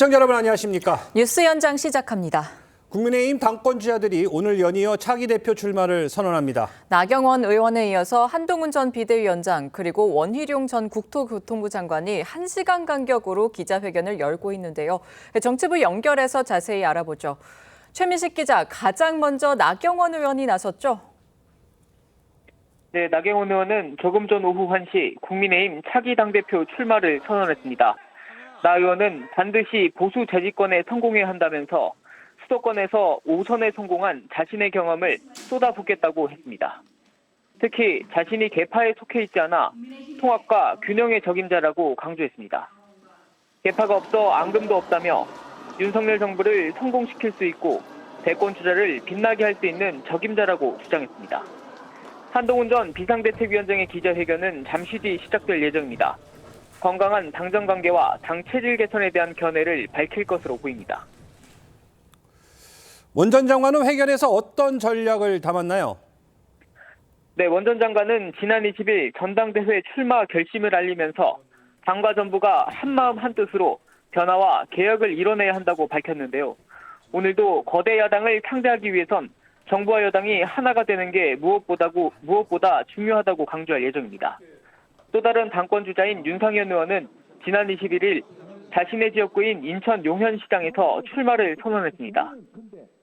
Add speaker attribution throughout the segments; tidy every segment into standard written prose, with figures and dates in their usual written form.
Speaker 1: 시청자 여러분 안녕하십니까?
Speaker 2: 뉴스 현장 시작합니다.
Speaker 1: 국민의힘 당권주자들이 오늘 연이어 차기 대표 출마를 선언합니다.
Speaker 2: 나경원 의원에 이어서 한동훈 전 비대위원장 그리고 원희룡 전 국토교통부 장관이 1시간 간격으로 기자회견을 열고 있는데요. 정치부 연결해서 자세히 알아보죠. 최민식 기자, 가장 먼저 나경원 의원이 나섰죠?
Speaker 3: 네, 나경원 의원은 조금 전 오후 1시 국민의힘 차기 당대표 출마를 선언했습니다. 나 의원은 반드시 보수 재집권에 성공해야 한다면서 수도권에서 5선에 성공한 자신의 경험을 쏟아붓겠다고 했습니다. 특히 자신이 계파에 속해 있지 않아 통합과 균형의 적임자라고 강조했습니다. 계파가 없어 앙금도 없다며 윤석열 정부를 성공시킬 수 있고 대권 주자를 빛나게 할 수 있는 적임자라고 주장했습니다. 한동훈 전 비상대책위원장의 기자회견은 잠시 뒤 시작될 예정입니다. 건강한 당정 관계와 당 체질 개선에 대한 견해를 밝힐 것으로 보입니다.
Speaker 1: 원 전 장관은 회견에서 어떤 전략을 담았나요?
Speaker 3: 네, 원 전 장관은 지난 20일 전당대회 출마 결심을 알리면서 당과 정부가 한마음 한뜻으로 변화와 개혁을 이뤄내야 한다고 밝혔는데요. 오늘도 거대 야당을 상대하기 위해선 정부와 여당이 하나가 되는 게 무엇보다 중요하다고 강조할 예정입니다. 또 다른 당권 주자인 윤상현 의원은 지난 21일 자신의 지역구인 인천 용현시장에서 출마를 선언했습니다.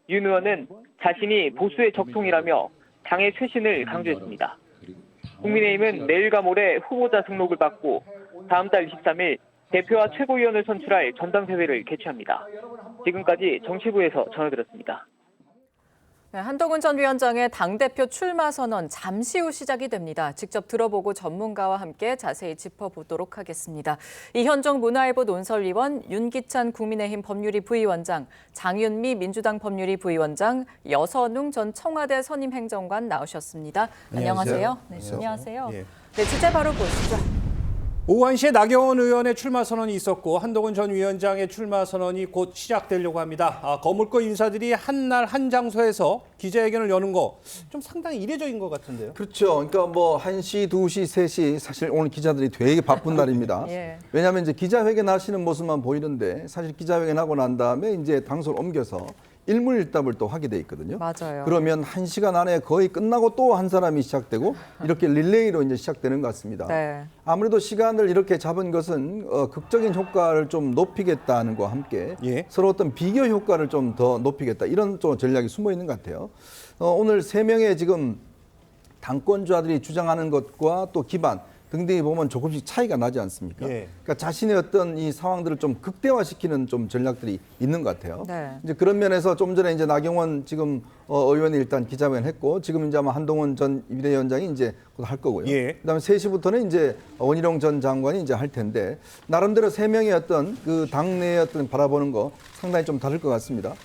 Speaker 3: 윤 의원은 자신이 보수의 적통이라며 당의 쇄신을 강조했습니다. 국민의힘은 내일과 모레 후보자 등록을 받고 다음 달 23일 대표와 최고위원을 선출할 전당대회를 개최합니다. 지금까지 정치부에서 전해드렸습니다.
Speaker 2: 네, 한동훈 전 위원장의 당대표 출마 선언 잠시 후 시작이 됩니다. 직접 들어보고 전문가와 함께 자세히 짚어보도록 하겠습니다. 이현정 문화일보 논설위원, 윤기찬 국민의힘 법률위 부위원장, 장윤미 민주당 법률위 부위원장, 여선웅 전 청와대 선임행정관 나오셨습니다. 안녕하세요. 네, 안녕하세요.
Speaker 1: 예.
Speaker 2: 네, 주제 바로 보시죠.
Speaker 1: 오후 1시에 나경원 의원의 출마 선언이 있었고 한동훈 전 위원장의 출마 선언이 곧 시작되려고 합니다. 거물급 인사들이 한 날 한 장소에서 기자회견을 여는 거 좀 상당히 이례적인 것 같은데요.
Speaker 4: 그렇죠. 그러니까 뭐 1시, 2시, 3시 사실 오늘 기자들이 되게 바쁜 날입니다.
Speaker 2: 예.
Speaker 4: 왜냐하면 이제 기자회견 하시는 모습만 보이는데 사실 기자회견 하고 난 다음에 이제 장소를 옮겨서 일물일답을 또 하게 돼 있거든요.
Speaker 2: 맞아요.
Speaker 4: 그러면 1시간 안에 거의 끝나고 또 한 사람이 시작되고 이렇게 릴레이로 이제 시작되는 것 같습니다.
Speaker 2: 네.
Speaker 4: 아무래도 시간을 이렇게 잡은 것은 극적인 효과를 좀 높이겠다는 것과 함께
Speaker 1: 예.
Speaker 4: 서로 어떤 비교 효과를 좀 더 높이겠다 이런 또 전략이 숨어 있는 것 같아요. 오늘 3명의 지금 당권주자들이 주장하는 것과 또 기반 등등이 보면 조금씩 차이가 나지 않습니까?
Speaker 1: 예.
Speaker 4: 그러니까 자신의 어떤 이 상황들을 좀 극대화시키는 좀 전략들이 있는 것 같아요.
Speaker 2: 네.
Speaker 4: 이제 그런 면에서 좀 전에 이제 나경원 지금 의원이 일단 기자회견 했고 지금 이제 아마 한동훈 전 비대위원장이 이제 곧 할 거고요.
Speaker 1: 예.
Speaker 4: 그다음에 3시부터는 이제 원희룡 전 장관이 이제 할 텐데 나름대로 3명의 어떤 그 당내의 어떤 바라보는 거 상당히 좀 다를 것 같습니다.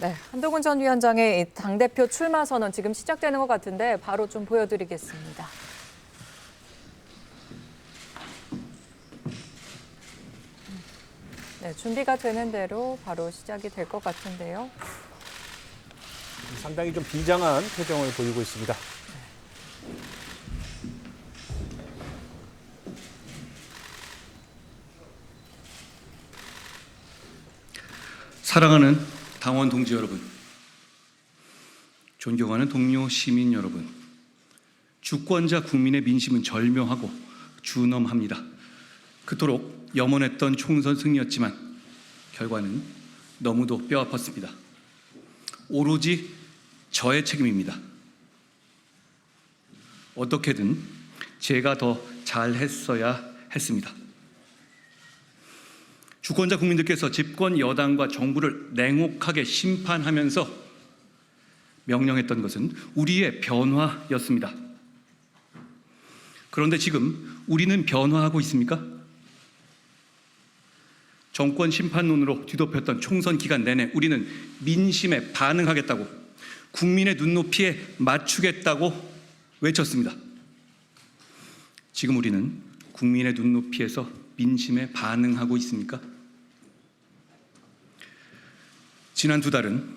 Speaker 2: 네, 한동훈 전 위원장의 이 당대표 출마 선언 지금 시작되는 것 같은데 바로 좀 보여드리겠습니다. 네, 준비가 되는 대로 바로 시작이 될 것 같은데요.
Speaker 1: 상당히 좀 비장한 표정을 보이고 있습니다.
Speaker 5: 사랑하는 당원 동지 여러분, 존경하는 동료 시민 여러분, 주권자 국민의 민심은 절묘하고 준엄합니다. 그토록 염원했던 총선 승리였지만 결과는 너무도 뼈아팠습니다. 오로지 저의 책임입니다. 어떻게든 제가 더 잘했어야 했습니다. 주권자 국민들께서 집권 여당과 정부를 냉혹하게 심판하면서 명령했던 것은 우리의 변화였습니다. 그런데 지금 우리는 변화하고 있습니까? 정권 심판론으로 뒤덮였던 총선 기간 내내 우리는 민심에 반응하겠다고 국민의 눈높이에 맞추겠다고 외쳤습니다. 지금 우리는 국민의 눈높이에서 민심에 반응하고 있습니까? 지난 2달은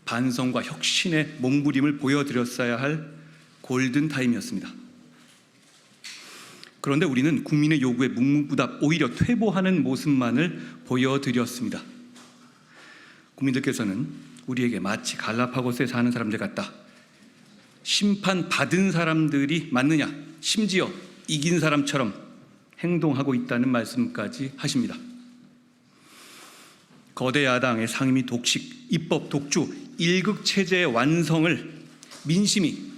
Speaker 5: 반성과 혁신의 몸부림을 보여드렸어야 할 골든타임이었습니다. 그런데 우리는 국민의 요구에 묵묵부답 오히려 퇴보하는 모습만을 보여드렸습니다. 국민들께서는 우리에게 마치 갈라파고스에 사는 사람들 같다, 심판받은 사람들이 맞느냐, 심지어 이긴 사람처럼 행동하고 있다는 말씀까지 하십니다. 거대 야당의 상임위 독식, 입법 독주, 일극 체제의 완성을 민심이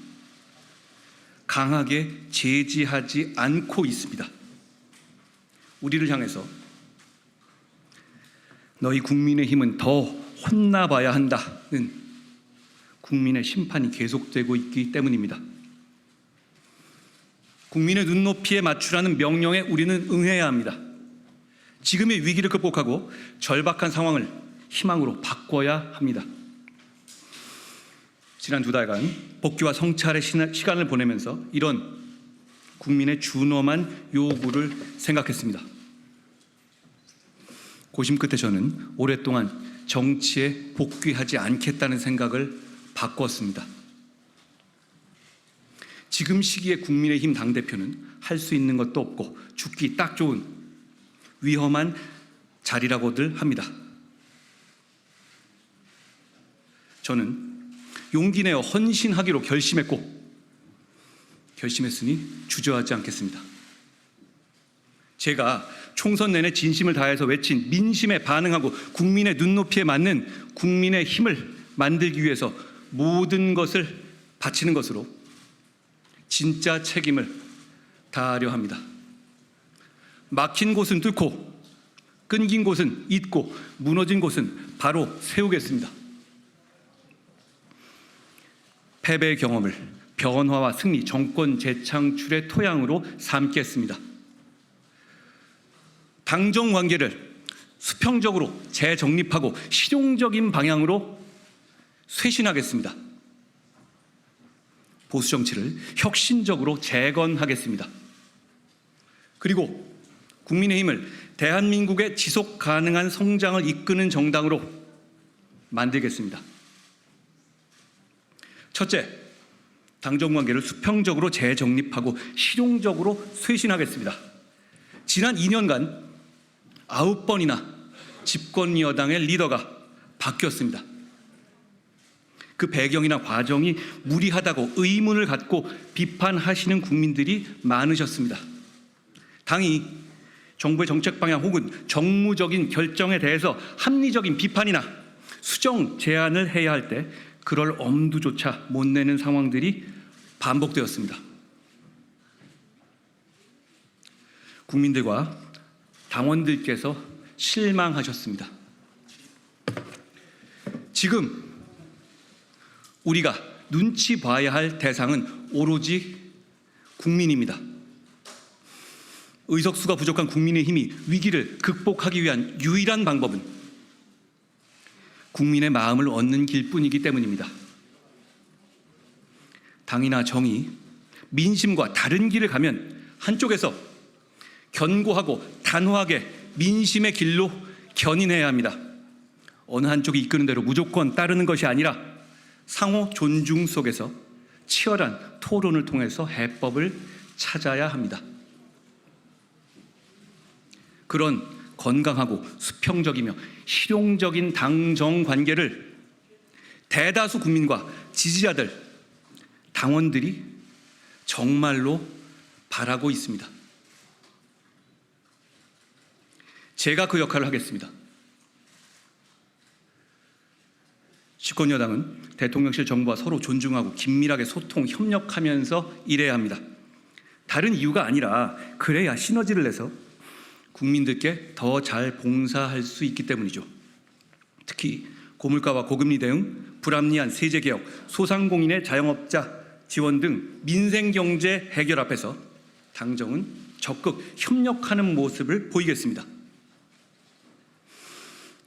Speaker 5: 강하게 제지하지 않고 있습니다. 우리를 향해서 너희 국민의힘은 더 혼나봐야 한다는 국민의 심판이 계속되고 있기 때문입니다. 국민의 눈높이에 맞추라는 명령에 우리는 응해야 합니다. 지금의 위기를 극복하고 절박한 상황을 희망으로 바꿔야 합니다. 지난 2달간 복귀와 성찰의 시간을 보내면서 이런 국민의 준엄한 요구를 생각했습니다. 고심 끝에 저는 오랫동안 정치에 복귀하지 않겠다는 생각을 바꿨습니다. 지금 시기에 국민의힘 당대표는 할 수 있는 것도 없고 죽기 딱 좋은 위험한 자리라고들 합니다. 저는 용기 내어 헌신하기로 결심했으니 주저하지 않겠습니다. 제가 총선 내내 진심을 다해서 외친 민심에 반응하고 국민의 눈높이에 맞는 국민의 힘을 만들기 위해서 모든 것을 바치는 것으로 진짜 책임을 다하려 합니다. 막힌 곳은 뚫고, 끊긴 곳은 잇고, 무너진 곳은 바로 세우겠습니다. 패배의 경험을 변화와 승리, 정권 재창출의 토양으로 삼겠습니다. 당정 관계를 수평적으로 재정립하고 실용적인 방향으로 쇄신하겠습니다. 보수 정치를 혁신적으로 재건하겠습니다. 그리고 국민의힘을 대한민국의 지속 가능한 성장을 이끄는 정당으로 만들겠습니다. 첫째, 당정관계를 수평적으로 재정립하고 실용적으로 쇄신하겠습니다. 지난 2년간 9번이나 집권 여당의 리더가 바뀌었습니다. 그 배경이나 과정이 무리하다고 의문을 갖고 비판하시는 국민들이 많으셨습니다. 당이 정부의 정책 방향 혹은 정무적인 결정에 대해서 합리적인 비판이나 수정 제안을 해야 할 때 그럴 엄두조차 못 내는 상황들이 반복되었습니다. 국민들과 당원들께서 실망하셨습니다. 지금 우리가 눈치 봐야 할 대상은 오로지 국민입니다. 의석수가 부족한 국민의힘이 위기를 극복하기 위한 유일한 방법은 국민의 마음을 얻는 길뿐이기 때문입니다. 당이나 정이 민심과 다른 길을 가면 한쪽에서 견고하고 단호하게 민심의 길로 견인해야 합니다. 어느 한쪽이 이끄는 대로 무조건 따르는 것이 아니라 상호 존중 속에서 치열한 토론을 통해서 해법을 찾아야 합니다. 그런 건강하고 수평적이며 실용적인 당정 관계를 대다수 국민과 지지자들, 당원들이 정말로 바라고 있습니다. 제가 그 역할을 하겠습니다. 집권 여당은 대통령실 정부와 서로 존중하고 긴밀하게 소통, 협력하면서 일해야 합니다. 다른 이유가 아니라 그래야 시너지를 내서 국민들께 더 잘 봉사할 수 있기 때문이죠. 특히 고물가와 고금리 대응, 불합리한 세제개혁, 소상공인의 자영업자 지원 등 민생경제 해결 앞에서 당정은 적극 협력하는 모습을 보이겠습니다.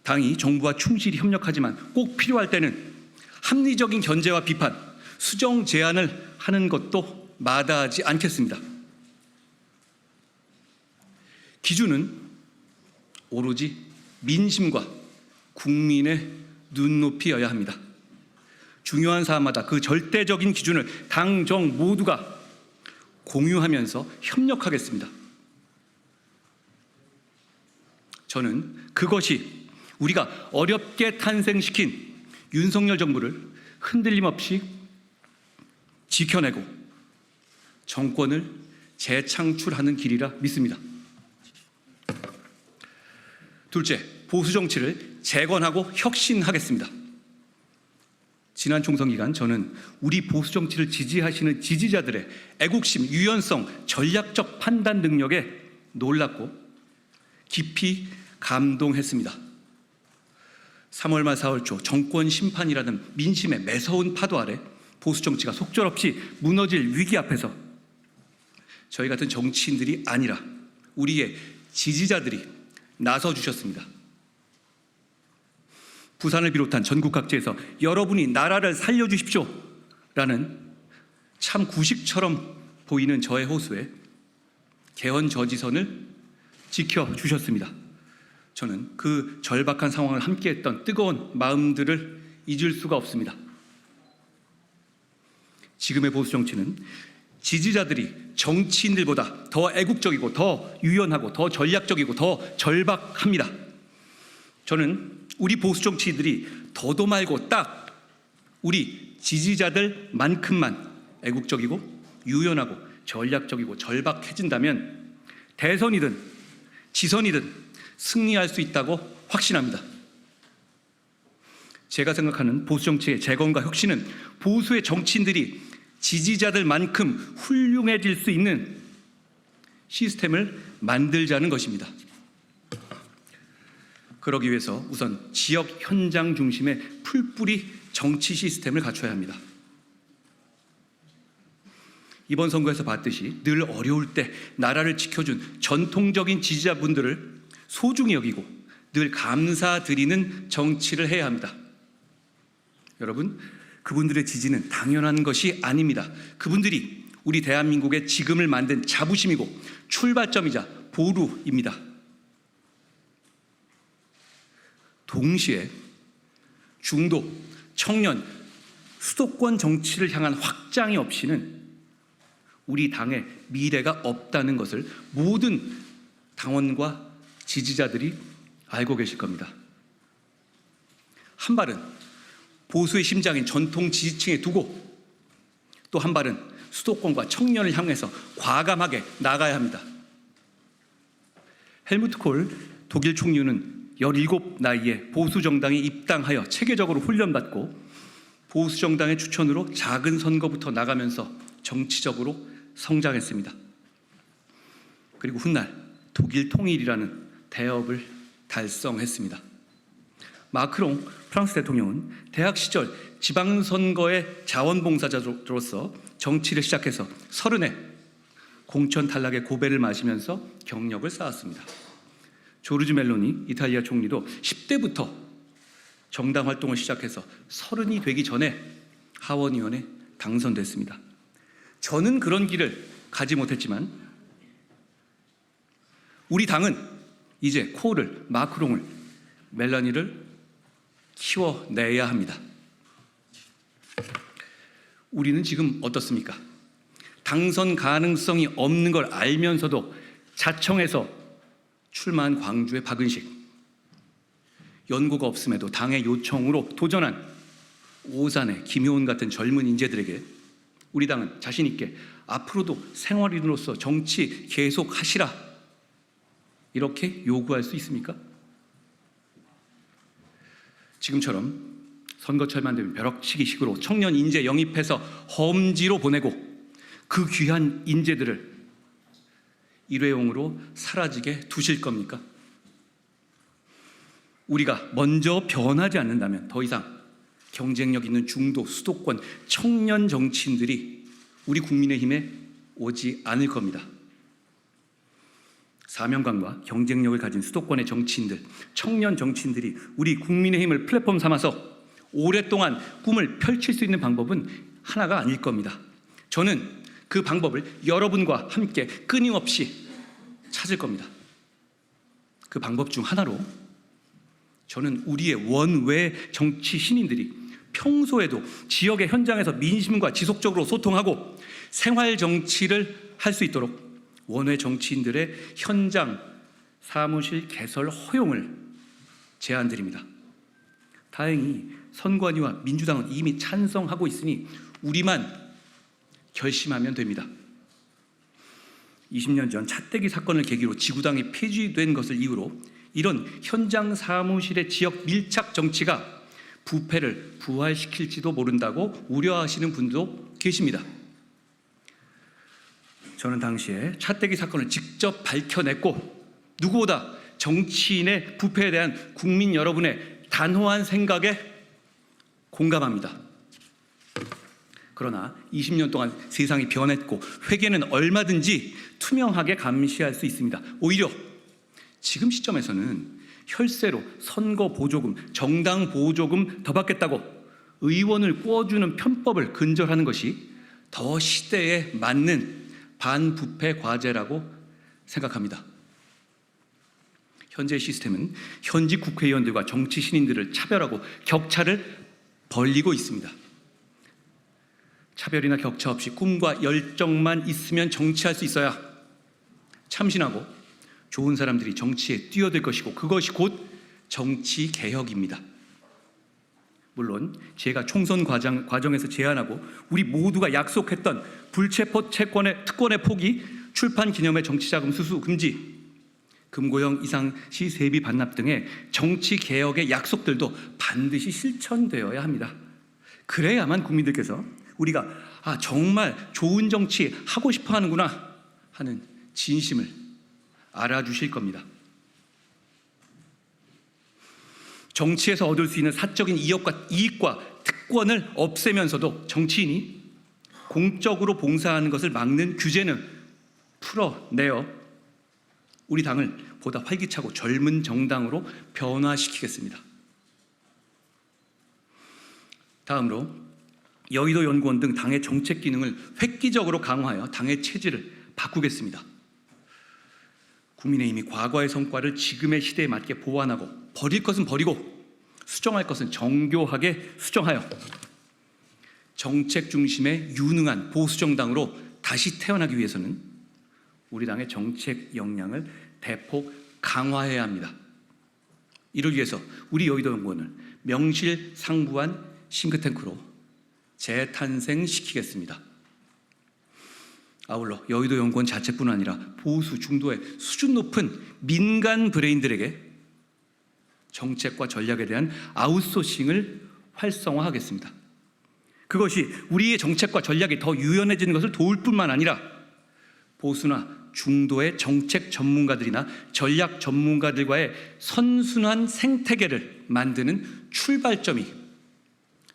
Speaker 5: 당이 정부와 충실히 협력하지만 꼭 필요할 때는 합리적인 견제와 비판, 수정 제안을 하는 것도 마다하지 않겠습니다. 기준은 오로지 민심과 국민의 눈높이여야 합니다. 중요한 사안마다 그 절대적인 기준을 당정 모두가 공유하면서 협력하겠습니다. 저는 그것이 우리가 어렵게 탄생시킨 윤석열 정부를 흔들림 없이 지켜내고 정권을 재창출하는 길이라 믿습니다. 둘째, 보수 정치를 재건하고 혁신하겠습니다. 지난 총선 기간 저는 우리 보수 정치를 지지하시는 지지자들의 애국심, 유연성, 전략적 판단 능력에 놀랐고 깊이 감동했습니다. 3월 말 4월 초 정권 심판이라는 민심의 매서운 파도 아래 보수 정치가 속절없이 무너질 위기 앞에서 저희 같은 정치인들이 아니라 우리의 지지자들이 나서 주셨습니다. 부산을 비롯한 전국 각지에서 여러분이 나라를 살려주십시오 라는 참 구식처럼 보이는 저의 호소에 개헌 저지선을 지켜주셨습니다. 저는 그 절박한 상황을 함께했던 뜨거운 마음들을 잊을 수가 없습니다. 지금의 보수 정치는 지지자들이 정치인들보다 더 애국적이고 더 유연하고 더 전략적이고 더 절박합니다. 저는 우리 보수 정치인들이 더도 말고 딱 우리 지지자들만큼만 애국적이고 유연하고 전략적이고 절박해진다면 대선이든 지선이든 승리할 수 있다고 확신합니다. 제가 생각하는 보수 정치의 재건과 혁신은 보수의 정치인들이 지지자들만큼 훌륭해질 수 있는 시스템을 만들자는 것입니다. 그러기 위해서 우선 지역 현장 중심의 풀뿌리 정치 시스템을 갖춰야 합니다. 이번 선거에서 봤듯이 늘 어려울 때 나라를 지켜준 전통적인 지지자분들을 소중히 여기고 늘 감사드리는 정치를 해야 합니다. 여러분, 그분들의 지지는 당연한 것이 아닙니다. 그분들이 우리 대한민국의 지금을 만든 자부심이고 출발점이자 보루입니다. 동시에 중도, 청년, 수도권 정치를 향한 확장이 없이는 우리 당의 미래가 없다는 것을 모든 당원과 지지자들이 알고 계실 겁니다. 한 발은 보수의 심장인 전통 지지층에 두고 또 한 발은 수도권과 청년을 향해서 과감하게 나가야 합니다. 헬무트 콜 독일 총리는 17 나이에 보수 정당에 입당하여 체계적으로 훈련받고 보수 정당의 추천으로 작은 선거부터 나가면서 정치적으로 성장했습니다. 그리고 훗날 독일 통일이라는 대업을 달성했습니다. 마크롱 프랑스 대통령은 대학 시절 지방선거의 자원봉사자로서 정치를 시작해서 30에 공천 탈락의 고배를 마시면서 경력을 쌓았습니다. 조르지 멜로니 이탈리아 총리도 10대부터 정당 활동을 시작해서 30이 되기 전에 하원의원에 당선됐습니다. 저는 그런 길을 가지 못했지만 우리 당은 이제 콜을, 마크롱을, 멜로니를 키워내야 합니다. 우리는 지금 어떻습니까? 당선 가능성이 없는 걸 알면서도 자청해서 출마한 광주의 박은식, 연고가 없음에도 당의 요청으로 도전한 오산의 김효은 같은 젊은 인재들에게 우리 당은 자신 있게 앞으로도 생활인으로서 정치 계속하시라 이렇게 요구할 수 있습니까? 지금처럼 선거철만 되면 벼락치기식으로 청년 인재 영입해서 험지로 보내고 그 귀한 인재들을 일회용으로 사라지게 두실 겁니까? 우리가 먼저 변하지 않는다면 더 이상 경쟁력 있는 중도, 수도권, 청년 정치인들이 우리 국민의힘에 오지 않을 겁니다. 사명감과 경쟁력을 가진 수도권의 정치인들, 청년 정치인들이 우리 국민의힘을 플랫폼 삼아서 오랫동안 꿈을 펼칠 수 있는 방법은 하나가 아닐 겁니다. 저는 그 방법을 여러분과 함께 끊임없이 찾을 겁니다. 그 방법 중 하나로 저는 우리의 원외 정치 신인들이 평소에도 지역의 현장에서 민심과 지속적으로 소통하고 생활 정치를 할 수 있도록 원외 정치인들의 현장 사무실 개설 허용을 제안드립니다. 다행히 선관위와 민주당은 이미 찬성하고 있으니 우리만 결심하면 됩니다. 20년 전 차떼기 사건을 계기로 지구당이 폐지된 것을 이유로 이런 현장 사무실의 지역 밀착 정치가 부패를 부활시킬지도 모른다고 우려하시는 분도 계십니다. 저는 당시에 차떼기 사건을 직접 밝혀냈고 누구보다 정치인의 부패에 대한 국민 여러분의 단호한 생각에 공감합니다. 그러나 20년 동안 세상이 변했고 회계는 얼마든지 투명하게 감시할 수 있습니다. 오히려 지금 시점에서는 혈세로 선거 보조금, 정당 보조금 더 받겠다고 의원을 구워주는 편법을 근절하는 것이 더 시대에 맞는 반부패 과제라고 생각합니다. 현재 시스템은 현직 국회의원들과 정치 신인들을 차별하고 격차를 벌리고 있습니다. 차별이나 격차 없이 꿈과 열정만 있으면 정치할 수 있어야 참신하고 좋은 사람들이 정치에 뛰어들 것이고 그것이 곧 정치 개혁입니다. 물론 제가 총선 과정에서 제안하고 우리 모두가 약속했던 불체포 특권의 포기, 출판 기념회 정치자금 수수 금지, 금고형 이상시 세비 반납 등의 정치 개혁의 약속들도 반드시 실천되어야 합니다. 그래야만 국민들께서 우리가 정말 좋은 정치 하고 싶어 하는구나 하는 진심을 알아주실 겁니다. 정치에서 얻을 수 있는 사적인 이익과 특권을 없애면서도 정치인이 공적으로 봉사하는 것을 막는 규제는 풀어내어 우리 당을 보다 활기차고 젊은 정당으로 변화시키겠습니다. 다음으로 여의도 연구원 등 당의 정책 기능을 획기적으로 강화하여 당의 체질을 바꾸겠습니다. 국민의힘이 과거의 성과를 지금의 시대에 맞게 보완하고 버릴 것은 버리고 수정할 것은 정교하게 수정하여 정책 중심의 유능한 보수정당으로 다시 태어나기 위해서는 우리 당의 정책 역량을 대폭 강화해야 합니다. 이를 위해서 우리 여의도 연구원을 명실상부한 싱크탱크로 재탄생시키겠습니다. 아울러 여의도 연구원 자체뿐 아니라 보수 중도의 수준 높은 민간 브레인들에게 정책과 전략에 대한 아웃소싱을 활성화하겠습니다. 그것이 우리의 정책과 전략이 더 유연해지는 것을 도울 뿐만 아니라 보수나 중도의 정책 전문가들이나 전략 전문가들과의 선순환 생태계를 만드는 출발점이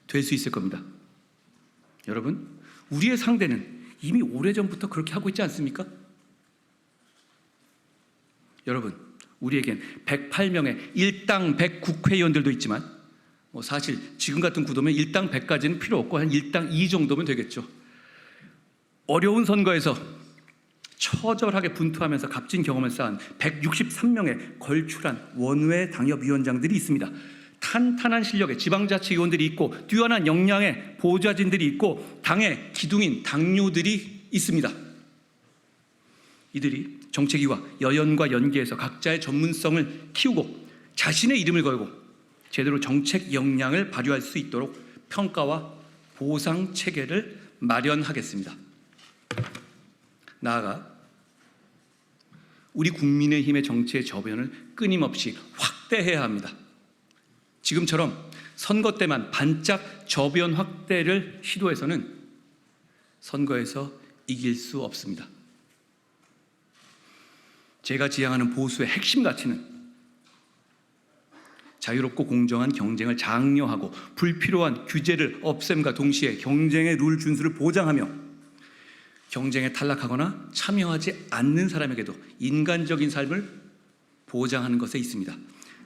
Speaker 5: 될 수 있을 겁니다. 여러분, 우리의 상대는 이미 오래전부터 그렇게 하고 있지 않습니까? 여러분, 우리에겐 108명의 일당 100 국회의원들도 있지만 사실 지금 같은 구도면 일당 100까지는 필요 없고 한 일당 2 정도면 되겠죠. 어려운 선거에서 처절하게 분투하면서 값진 경험을 쌓은 163명의 걸출한 원외 당협위원장들이 있습니다. 탄탄한 실력의 지방자치위원들이 있고 뛰어난 역량의 보좌진들이 있고 당의 기둥인 당뇨들이 있습니다. 이들이 정책위와 여연과 연계해서 각자의 전문성을 키우고 자신의 이름을 걸고 제대로 정책 역량을 발휘할 수 있도록 평가와 보상 체계를 마련하겠습니다. 나아가 우리 국민의힘의 정치의 저변을 끊임없이 확대해야 합니다. 지금처럼 선거 때만 반짝 저변 확대를 시도해서는 선거에서 이길 수 없습니다. 제가 지향하는 보수의 핵심 가치는 자유롭고 공정한 경쟁을 장려하고 불필요한 규제를 없앰과 동시에 경쟁의 룰 준수를 보장하며 경쟁에 탈락하거나 참여하지 않는 사람에게도 인간적인 삶을 보장하는 것에 있습니다.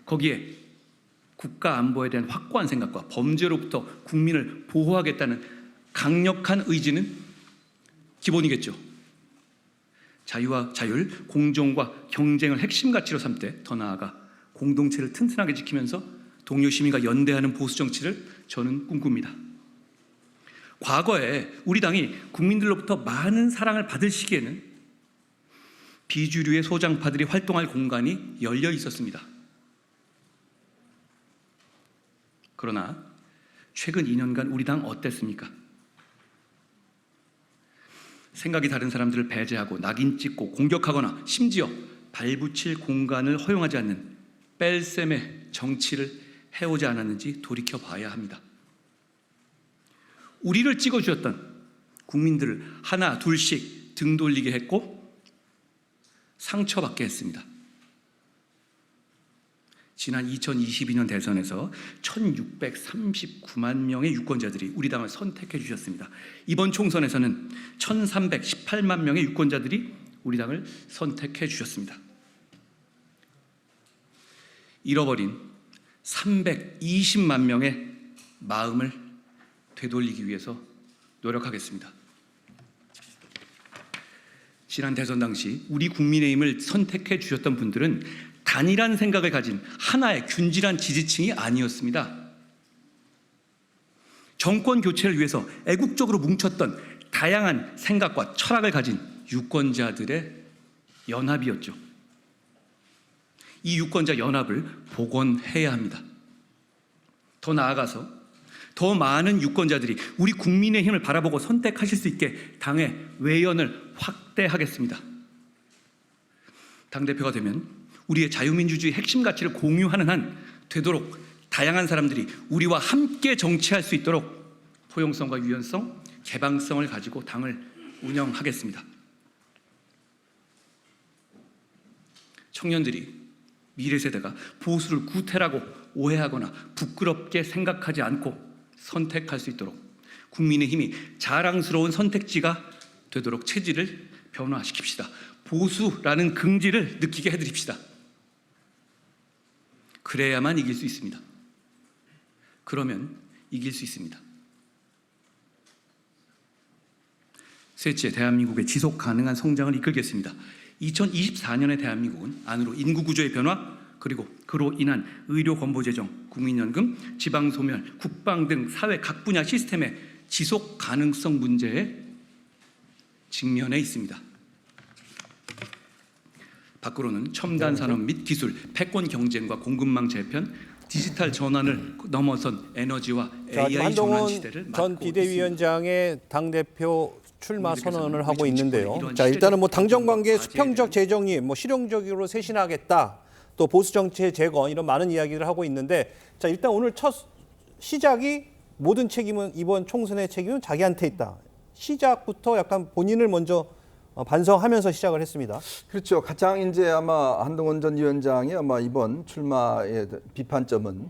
Speaker 5: 거기에 국가 안보에 대한 확고한 생각과 범죄로부터 국민을 보호하겠다는 강력한 의지는 기본이겠죠. 자유와 자율, 공정과 경쟁을 핵심 가치로 삼되 더 나아가 공동체를 튼튼하게 지키면서 동료 시민과 연대하는 보수 정치를 저는 꿈꿉니다. 과거에 우리 당이 국민들로부터 많은 사랑을 받을 시기에는 비주류의 소장파들이 활동할 공간이 열려 있었습니다. 그러나 최근 2년간 우리 당 어땠습니까? 생각이 다른 사람들을 배제하고 낙인 찍고 공격하거나 심지어 발붙일 공간을 허용하지 않는 뺄셈의 정치를 해오지 않았는지 돌이켜 봐야 합니다. 우리를 찍어주었던 국민들을 하나 둘씩 등 돌리게 했고 상처받게 했습니다. 지난 2022년 대선에서 1639만 명의 유권자들이 우리 당을 선택해 주셨습니다. 이번 총선에서는 1318만 명의 유권자들이 우리 당을 선택해 주셨습니다. 잃어버린 320만 명의 마음을 되돌리기 위해서 노력하겠습니다. 지난 대선 당시 우리 국민의힘을 선택해 주셨던 분들은 단일한 생각을 가진 하나의 균질한 지지층이 아니었습니다. 정권 교체를 위해서 애국적으로 뭉쳤던 다양한 생각과 철학을 가진 유권자들의 연합이었죠. 이 유권자 연합을 복원해야 합니다. 더 나아가서 더 많은 유권자들이 우리 국민의힘을 바라보고 선택하실 수 있게 당의 외연을 확대하겠습니다. 당대표가 되면 우리의 자유민주주의 핵심 가치를 공유하는 한 되도록 다양한 사람들이 우리와 함께 정치할 수 있도록 포용성과 유연성, 개방성을 가지고 당을 운영하겠습니다. 청년들이 미래 세대가 보수를 구태라고 오해하거나 부끄럽게 생각하지 않고 선택할 수 있도록 국민의힘이 자랑스러운 선택지가 되도록 체질을 변화시킵시다. 보수라는 긍지를 느끼게 해드립시다. 그래야만 이길 수 있습니다. 그러면 이길 수 있습니다. 셋째, 대한민국의 지속 가능한 성장을 이끌겠습니다. 2024년의 대한민국은 안으로 인구 구조의 변화, 그리고 그로 인한 의료 건보 재정, 국민연금, 지방 소멸, 국방 등 사회 각 분야 시스템의 지속 가능성 문제에 직면해 있습니다. 밖으로는 첨단 산업 및 기술, 패권 경쟁과 공급망 재편, 디지털 전환을 넘어선 에너지와 AI 전환
Speaker 1: 한동훈
Speaker 5: 시대를
Speaker 1: 전
Speaker 5: 맞고
Speaker 1: 비대위원장의 당대표 출마 선언을 하고
Speaker 5: 우리
Speaker 1: 있는데요.
Speaker 5: 정치권의
Speaker 1: 자,
Speaker 5: 이런
Speaker 1: 일단은 뭐
Speaker 5: 시대적
Speaker 1: 당정관계
Speaker 5: 과제에
Speaker 1: 수평적
Speaker 5: 대한
Speaker 1: 재정립, 뭐 실용적으로 쇄신하겠다, 또 보수 정치의 재건 이런 많은 이야기를 하고 있는데, 자, 일단 오늘 첫 시작이 모든 책임은 이번 총선의 책임은 자기한테 있다. 시작부터 약간 본인을 먼저 반성하면서 시작을 했습니다.
Speaker 4: 그렇죠. 가장 이제 아마 한동훈 전 위원장의 아마 이번 출마의 비판점은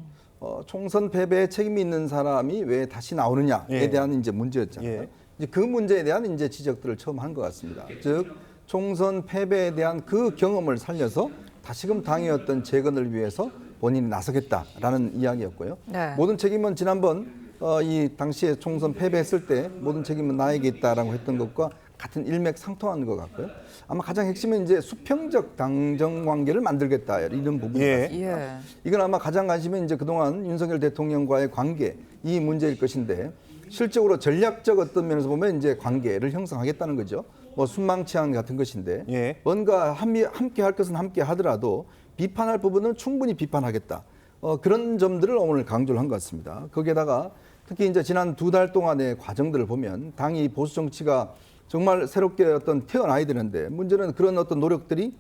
Speaker 4: 총선 패배에 책임이 있는 사람이 왜 다시 나오느냐에
Speaker 1: 예.
Speaker 4: 대한 이제 문제였잖아요.
Speaker 1: 예.
Speaker 4: 이제 그 문제에 대한 이제 지적들을 처음 한 것 같습니다. 즉 총선 패배에 대한 그 경험을 살려서 다시금 당의 어떤 재건을 위해서 본인이 나서겠다라는 이야기였고요.
Speaker 2: 네.
Speaker 4: 모든 책임은 지난번 이 당시에 총선 패배했을 때 모든 책임은 나에게 있다라고 했던 것과 같은 일맥상통한 것 같고요. 아마 가장 핵심은 이제 수평적 당정 관계를 만들겠다 이런 부분
Speaker 1: 예.
Speaker 4: 같습니다.
Speaker 2: 예.
Speaker 4: 이건 아마 가장 관심은 이제 그동안 윤석열 대통령과의 관계 이 문제일 것인데 실적으로 전략적 어떤 면에서 보면 이제 관계를 형성하겠다는 거죠. 뭐 순망치한 같은 것인데
Speaker 1: 예.
Speaker 4: 뭔가 함께 할 것은 함께 하더라도 비판할 부분은 충분히 비판하겠다. 그런 점들을 오늘 강조를 한 것 같습니다. 거기에다가 특히 이제 지난 2달 동안의 과정들을 보면 당이 보수 정치가 정말 새롭게 어떤 태어나야 되는데 문제는 그런 어떤 노력들이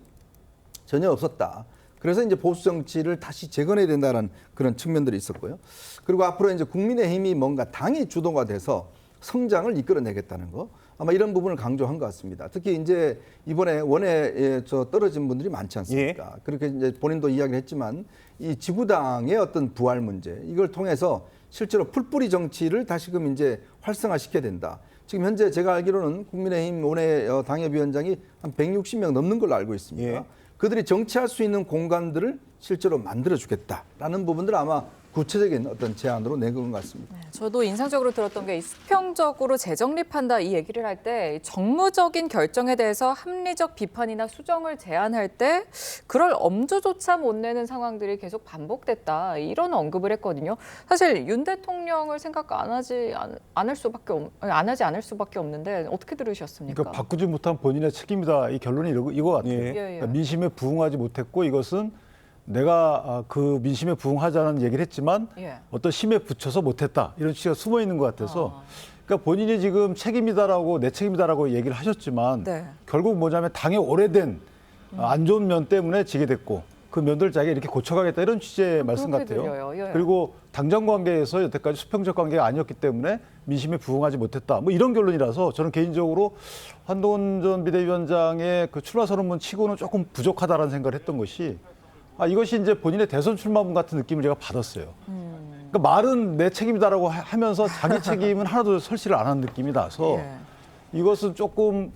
Speaker 4: 전혀 없었다. 그래서 이제 보수 정치를 다시 재건해야 된다는 그런 측면들이 있었고요. 그리고 앞으로 이제 국민의힘이 뭔가 당의 주도가 돼서 성장을 이끌어내겠다는 거. 아마 이런 부분을 강조한 것 같습니다. 특히 이제 이번에 원에 떨어진 분들이 많지 않습니까?
Speaker 1: 예.
Speaker 4: 그렇게 이제 본인도 이야기를 했지만 이 지구당의 어떤 부활 문제 이걸 통해서 실제로 풀뿌리 정치를 다시금 이제 활성화시켜야 된다. 지금 현재 제가 알기로는 국민의힘 원외 당협위원장이 한 160명 넘는 걸로 알고 있습니다.
Speaker 1: 예.
Speaker 4: 그들이 정치할 수 있는 공간들을 실제로 만들어주겠다라는 부분들을 아마 구체적인 어떤 제안으로 내건 것 같습니다.
Speaker 2: 저도 인상적으로 들었던 게 이 수평적으로 재정립한다 이 얘기를 할 때 정무적인 결정에 대해서 합리적 비판이나 수정을 제안할 때 그럴 엄두조차 못 내는 상황들이 계속 반복됐다 이런 언급을 했거든요. 사실 윤 대통령을 생각 안 하지 않을 수밖에 없는데 어떻게 들으셨습니까?
Speaker 6: 그러니까 바꾸지 못한 본인의 책임이다. 이 결론이 이거 같아요.
Speaker 1: 예.
Speaker 6: 그러니까 민심에 부응하지 못했고 이것은 내가 그 민심에 부응하자는 얘기를 했지만
Speaker 2: 예.
Speaker 6: 어떤 심에 붙여서 못했다. 이런 취지가 숨어 있는 것 같아서 그러니까 본인이 지금 책임이다라고 내 책임이다라고 얘기를 하셨지만
Speaker 2: 네.
Speaker 6: 결국 뭐냐면 당의 오래된 안 좋은 면 때문에 지게 됐고 그 면들 자기가 이렇게 고쳐가겠다 이런 취지의 말씀
Speaker 2: 그렇게
Speaker 6: 같아요.
Speaker 2: 들려요. 예.
Speaker 6: 그리고 당정 관계에서 여태까지 수평적 관계가 아니었기 때문에 민심에 부응하지 못했다. 뭐 이런 결론이라서 저는 개인적으로 한동훈 전 비대위원장의 그 출마 선언문 치고는 조금 부족하다라는 생각을 했던 것이 이것이 이제 본인의 대선 출마문 같은 느낌을 제가 받았어요. 그러니까 말은 내 책임이다라고 하면서 자기 책임은 하나도 설치를 안 한 느낌이 나서
Speaker 2: 예.
Speaker 6: 이것은 조금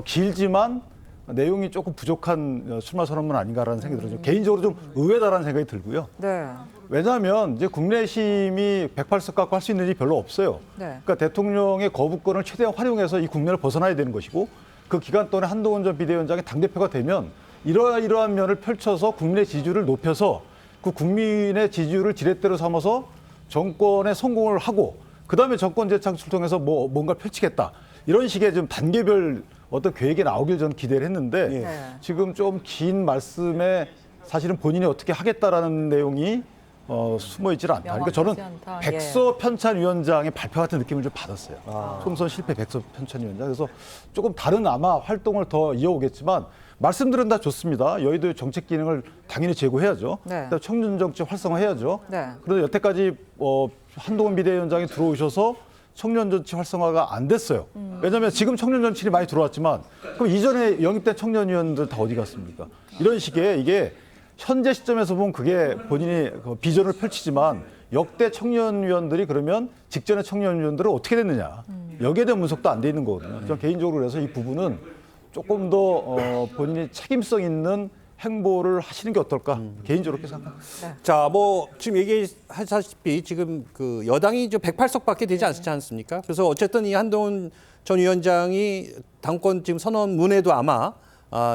Speaker 6: 길지만 내용이 조금 부족한 출마 선언문 아닌가라는 생각이 들어요. 개인적으로 좀 의외다라는 생각이 들고요.
Speaker 2: 네.
Speaker 6: 왜냐하면 이제 국내심이 108석 갖고 할 수 있는 일이 별로 없어요.
Speaker 2: 네.
Speaker 6: 그러니까 대통령의 거부권을 최대한 활용해서 이 국면을 벗어나야 되는 것이고 그 기간 동안에 한동훈 전 비대위원장이 당대표가 되면 이러한 면을 펼쳐서 국민의 지지율을 높여서 그 국민의 지지율을 지렛대로 삼아서 정권에 성공을 하고 그다음에 정권 재창출을 통해서 뭔가를 펼치겠다. 이런 식의 좀 단계별 어떤 계획이 나오길 저는 기대를 했는데
Speaker 2: 네.
Speaker 6: 지금 좀 긴 말씀에 사실은 본인이 어떻게 하겠다라는 내용이 숨어 있질 않다. 그러니까 저는
Speaker 2: 명확하지 않다.
Speaker 6: 백서 편찬위원장의 발표 같은 느낌을 좀 받았어요. 총선 실패 백서 편찬위원장. 그래서 조금 다른 아마 활동을 더 이어오겠지만 말씀들은 다 좋습니다. 여의도의 정책 기능을 당연히 제고해야죠.
Speaker 2: 네.
Speaker 6: 그다음에 청년 정책 활성화해야죠.
Speaker 2: 네.
Speaker 6: 그런데 여태까지 한동훈 비대위원장이 들어오셔서 청년 정치 활성화가 안 됐어요. 왜냐하면 지금 청년 정치인이 많이 들어왔지만 그럼 이전에 영입된 청년위원들 다 어디 갔습니까? 이런 식의 이게 현재 시점에서 보면 그게 본인이 그 비전을 펼치지만 역대 청년위원들이 그러면 직전의 청년위원들은 어떻게 됐느냐. 여기에 대한 분석도 안 돼 있는 거거든요. 저는 개인적으로 그래서 이 부분은 조금 더 본인이 책임성 있는 행보를 하시는 게 어떨까 개인적으로 그렇게 생각합니다.
Speaker 1: 자, 뭐 지금 얘기하셨다시피 지금 그 여당이 이제 108석밖에 되지 않지 않습니까? 그래서 어쨌든 이 한동훈 전 위원장이 당권 지금 선언문에도 아마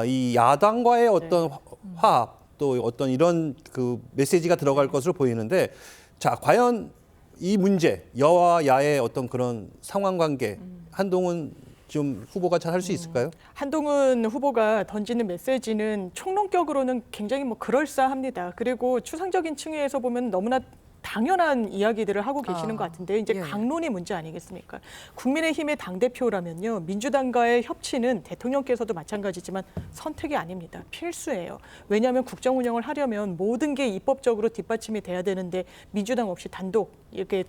Speaker 1: 이 야당과의 어떤 화합 또 어떤 이런 그 메시지가 들어갈 것으로 보이는데, 자, 과연 이 문제 여와 야의 어떤 그런 상황관계 한동훈 좀 후보가 잘 할 수 있을까요?
Speaker 7: 한동훈 후보가 던지는 메시지는 총론격으로는 굉장히 그럴싸합니다. 그리고 추상적인 층위에서 보면 너무나 당연한 이야기들을 하고 계시는 것 같은데 이제
Speaker 2: 예.
Speaker 7: 강론이 문제 아니겠습니까? 국민의힘의 당대표라면요. 민주당과의 협치는 대통령께서도 마찬가지지만 선택이 아닙니다. 필수예요. 왜냐하면 국정 운영을 하려면 모든 게 입법적으로 뒷받침이 돼야 되는데 민주당 없이 단독 이렇게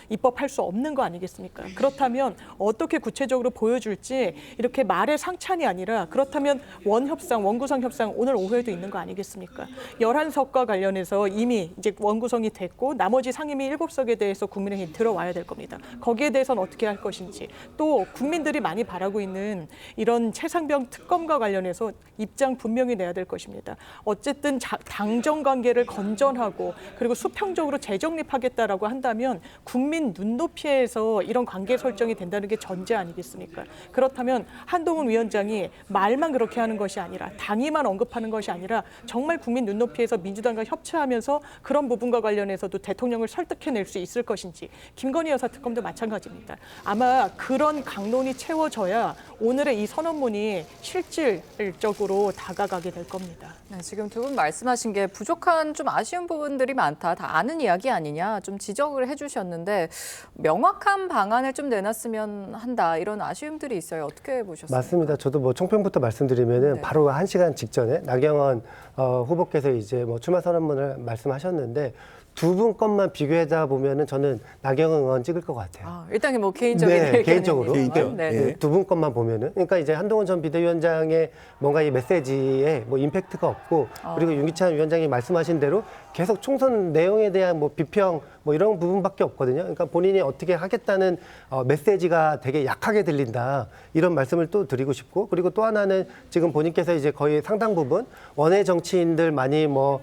Speaker 7: 입법할 수 없는 거 아니겠습니까? 그렇다면 어떻게 구체적으로 보여줄지 이렇게 말의 상찬이 아니라 그렇다면 원협상, 원구성 협상 오늘 오후에도 있는 거 아니겠습니까? 11석과 관련해서 이미 이제 원구성이 됐고 나머지 상임위 7석에 대해서 국민의힘이 들어와야 될 겁니다. 거기에 대해서는 어떻게 할 것인지 또 국민들이 많이 바라고 있는 이런 최상병 특검과 관련해서 입장 분명히 내야 될 것입니다. 어쨌든 당정 관계를 건전하고 그리고 수평적으로 재정립하겠다라고 한다면 국민 눈높이에서 이런 관계 설정이 된다는 게 전제 아니겠습니까? 그렇다면 한동훈 위원장이 말만 그렇게 하는 것이 아니라 당위만 언급하는 것이 아니라 정말 국민 눈높이에서 민주당과 협치하면서 그런 부분과 관련해서도 대통령을 설득해낼 수 있을 것인지 김건희 여사 특검도 마찬가지입니다. 아마 그런 강론이 채워져야 오늘의 이 선언문이 실질적으로 다가가게 될 겁니다.
Speaker 2: 네, 지금 두 분 말씀하신 게 부족한 좀 아쉬운 부분들이 많다. 다 아는 이야기 아니냐 좀 지적을 해주셨는데 명확한 방안을 좀 내놨으면 한다. 이런 아쉬움들이 있어요. 어떻게 보셨어요?
Speaker 8: 맞습니다. 저도 총평부터 말씀드리면은
Speaker 2: 네.
Speaker 8: 바로 1시간 직전에 나경원 후보께서 이제 출마 선언문을 말씀하셨는데 두 분 것만 비교하다 보면은 저는 나경원 의원 찍을 것 같아요.
Speaker 2: 일단 뭐 개인적인
Speaker 8: 네,
Speaker 2: 의견이니까.
Speaker 8: 개인적으로.
Speaker 2: 네.
Speaker 8: 두 분 것만 보면은. 그러니까 이제 한동훈 전 비대위원장의 뭔가 이 메시지에 임팩트가 없고 그리고 윤기찬 위원장이 말씀하신 대로 계속 총선 내용에 대한 뭐 비평 뭐 이런 부분밖에 없거든요. 그러니까 본인이 어떻게 하겠다는 메시지가 되게 약하게 들린다. 이런 말씀을 또 드리고 싶고, 그리고 또 하나는 지금 본인께서 이제 거의 상당 부분 원외 정치인들 많이 뭐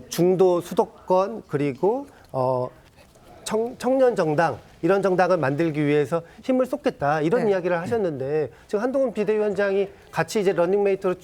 Speaker 8: 중도 수도권 그리고 청년 정당 이런 정당을 만들기 위해서 힘을 쏟겠다 이런 이야기를 하셨는데, 지금 한동훈 비대위원장이 같이 이제 러닝메이트로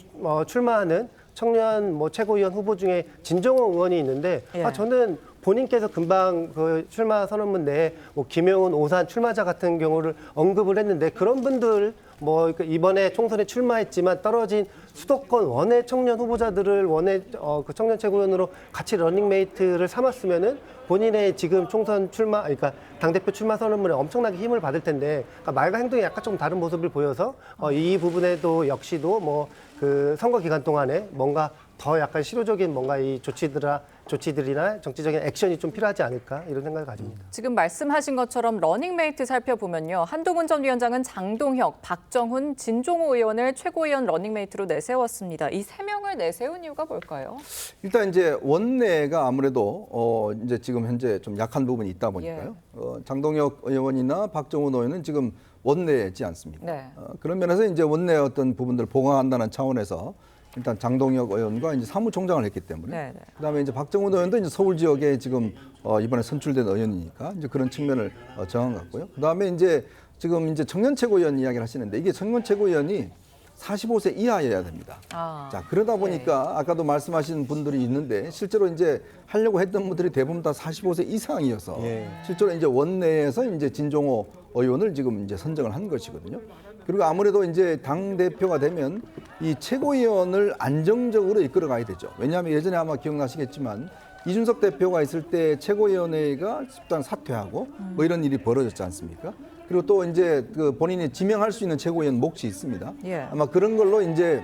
Speaker 8: 출마하는 청년 뭐 최고위원 후보 중에 진정호 의원이 있는데, 저는 본인께서 금방 그 출마 선언문 내에 뭐 김영훈, 오산 출마자 같은 경우를 언급을 했는데, 그런 분들 뭐 이번에 총선에 출마했지만 떨어진 수도권 원외 청년 후보자들을 원외 그 청년 최고위원으로 같이 러닝메이트를 삼았으면은 본인의 지금 총선 출마, 그러니까 당대표 출마 선언문에 엄청나게 힘을 받을 텐데, 그러니까 말과 행동이 약간 좀 다른 모습을 보여서 이 부분에도 역시도 뭐 그 선거 기간 동안에 뭔가 더 약간 실효적인 뭔가 이 조치들이나 정치적인 액션이 좀 필요하지 않을까 이런 생각을 가집니다.
Speaker 2: 지금 말씀하신 것처럼 러닝메이트 살펴보면요. 한동훈 전 위원장은 장동혁, 박정훈, 진종호 의원을 최고위원 러닝메이트로 내세웠습니다. 이 세 명을 내세운 이유가 뭘까요?
Speaker 4: 일단 이제 원내가 아무래도 이제 지금 현재 좀 약한 부분이 있다 보니까요. 장동혁 의원이나 박정훈 의원은 지금 원내지 않습니까?
Speaker 2: 네.
Speaker 4: 그런 면에서 이제 원내 어떤 부분들을 보강한다는 차원에서 일단 장동혁 의원과 이제 사무총장을 했기 때문에,
Speaker 2: 네.
Speaker 4: 그다음에 이제 박정훈 의원도 이제 서울 지역에 지금 이번에 선출된 의원이니까 이제 그런 측면을 정한 것 같고요. 그다음에 이제 지금 이제 청년 최고위원 이야기를 하시는데, 이게 청년 최고위원이 45세 이하여야 됩니다. 자, 그러다 보니까 아까도 말씀하신 분들이 있는데, 실제로 이제 하려고 했던 분들이 대부분 다 45세 이상이어서 실제로 이제 원내에서 이제 진종호 의원을 지금 이제 선정을 한 것이거든요. 그리고 아무래도 이제 당 대표가 되면 이 최고위원을 안정적으로 이끌어 가야 되죠. 왜냐하면 예전에 아마 기억나시겠지만 이준석 대표가 있을 때 최고위원회가 집단 사퇴하고 뭐 이런 일이 벌어졌지 않습니까? 그리고 또 이제 그 본인이 지명할 수 있는 최고위원 몫이 있습니다. 아마 그런 걸로 이제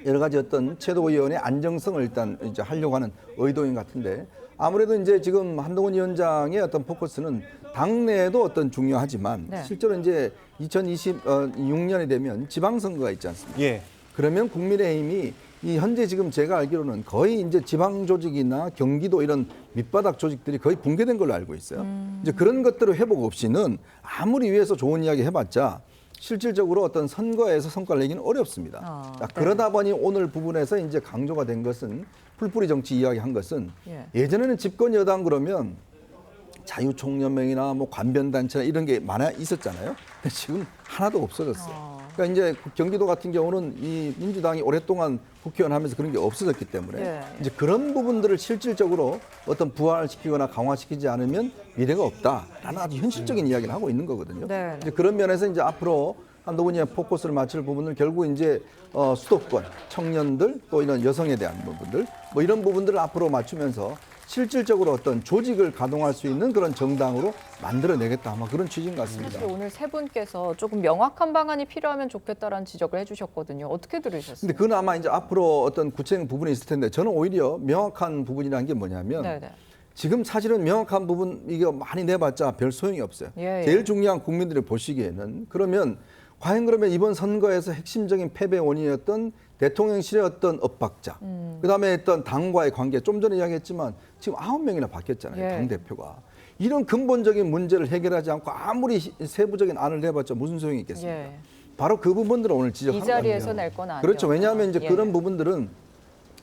Speaker 4: 여러 가지 어떤 최고위원의 안정성을 일단 이제 하려고 하는 의도인 것 같은데, 아무래도 이제 지금 한동훈 위원장의 어떤 포커스는 당내에도 어떤 중요하지만 실제로 이제 2026년이 되면 지방선거가 있지 않습니까? 그러면 국민의힘이 이 현재 지금 제가 알기로는 거의 이제 지방 조직이나 경기도 이런 밑바닥 조직들이 거의 붕괴된 걸로 알고 있어요. 이제 그런 것들을 회복 없이는 아무리 위에서 좋은 이야기 해봤자 실질적으로 어떤 선거에서 성과를 내기는 어렵습니다. 자, 그러다 보니 오늘 부분에서 이제 강조가 된 것은, 풀뿌리 정치 이야기한 것은, 예전에는 집권 여당 그러면 자유총연맹이나 뭐 관변단체나 이런 게 많아 있었잖아요. 근데 지금 하나도 없어졌어요. 그러니까 이제 경기도 같은 경우는 이 민주당이 오랫동안 국회의원 하면서 그런 게 없어졌기 때문에 이제 그런 부분들을 실질적으로 어떤 부활시키거나 강화시키지 않으면 미래가 없다라는 아주 현실적인 이야기를 하고 있는 거거든요. 이제 그런 면에서 이제 앞으로 한동훈이의 포커스를 맞출 부분은 결국 이제 수도권, 청년들 또 이런 여성에 대한 부분들 뭐 이런 부분들을 앞으로 맞추면서 실질적으로 어떤 조직을 가동할 수 있는 그런 정당으로 만들어내겠다, 아마 그런 취지인 것 같습니다.
Speaker 2: 사실 오늘 세 분께서 조금 명확한 방안이 필요하면 좋겠다라는 지적을 해주셨거든요. 어떻게 들으셨어요?
Speaker 4: 근데 그건 아마 이제 앞으로 어떤 구체적인 부분이 있을 텐데, 저는 오히려 명확한 부분이라는 게 뭐냐면 지금 사실은 명확한 부분 이게 많이 내봤자 별 소용이 없어요. 제일 중요한 국민들이 보시기에는, 그러면 과연 그러면 이번 선거에서 핵심적인 패배 원인이었던 대통령실의 어떤 엇박자, 그다음에 어떤 당과의 관계, 좀 전에 이야기했지만 지금 9명이나 바뀌었잖아요. 당대표가. 이런 근본적인 문제를 해결하지 않고 아무리 세부적인 안을 내봤자 무슨 소용이 있겠습니까? 바로 그 부분들을 오늘 지적한 거예요.
Speaker 2: 이 자리에서 낼 건 아니에요.
Speaker 4: 그렇죠. 왜냐하면 이제 그런 부분들은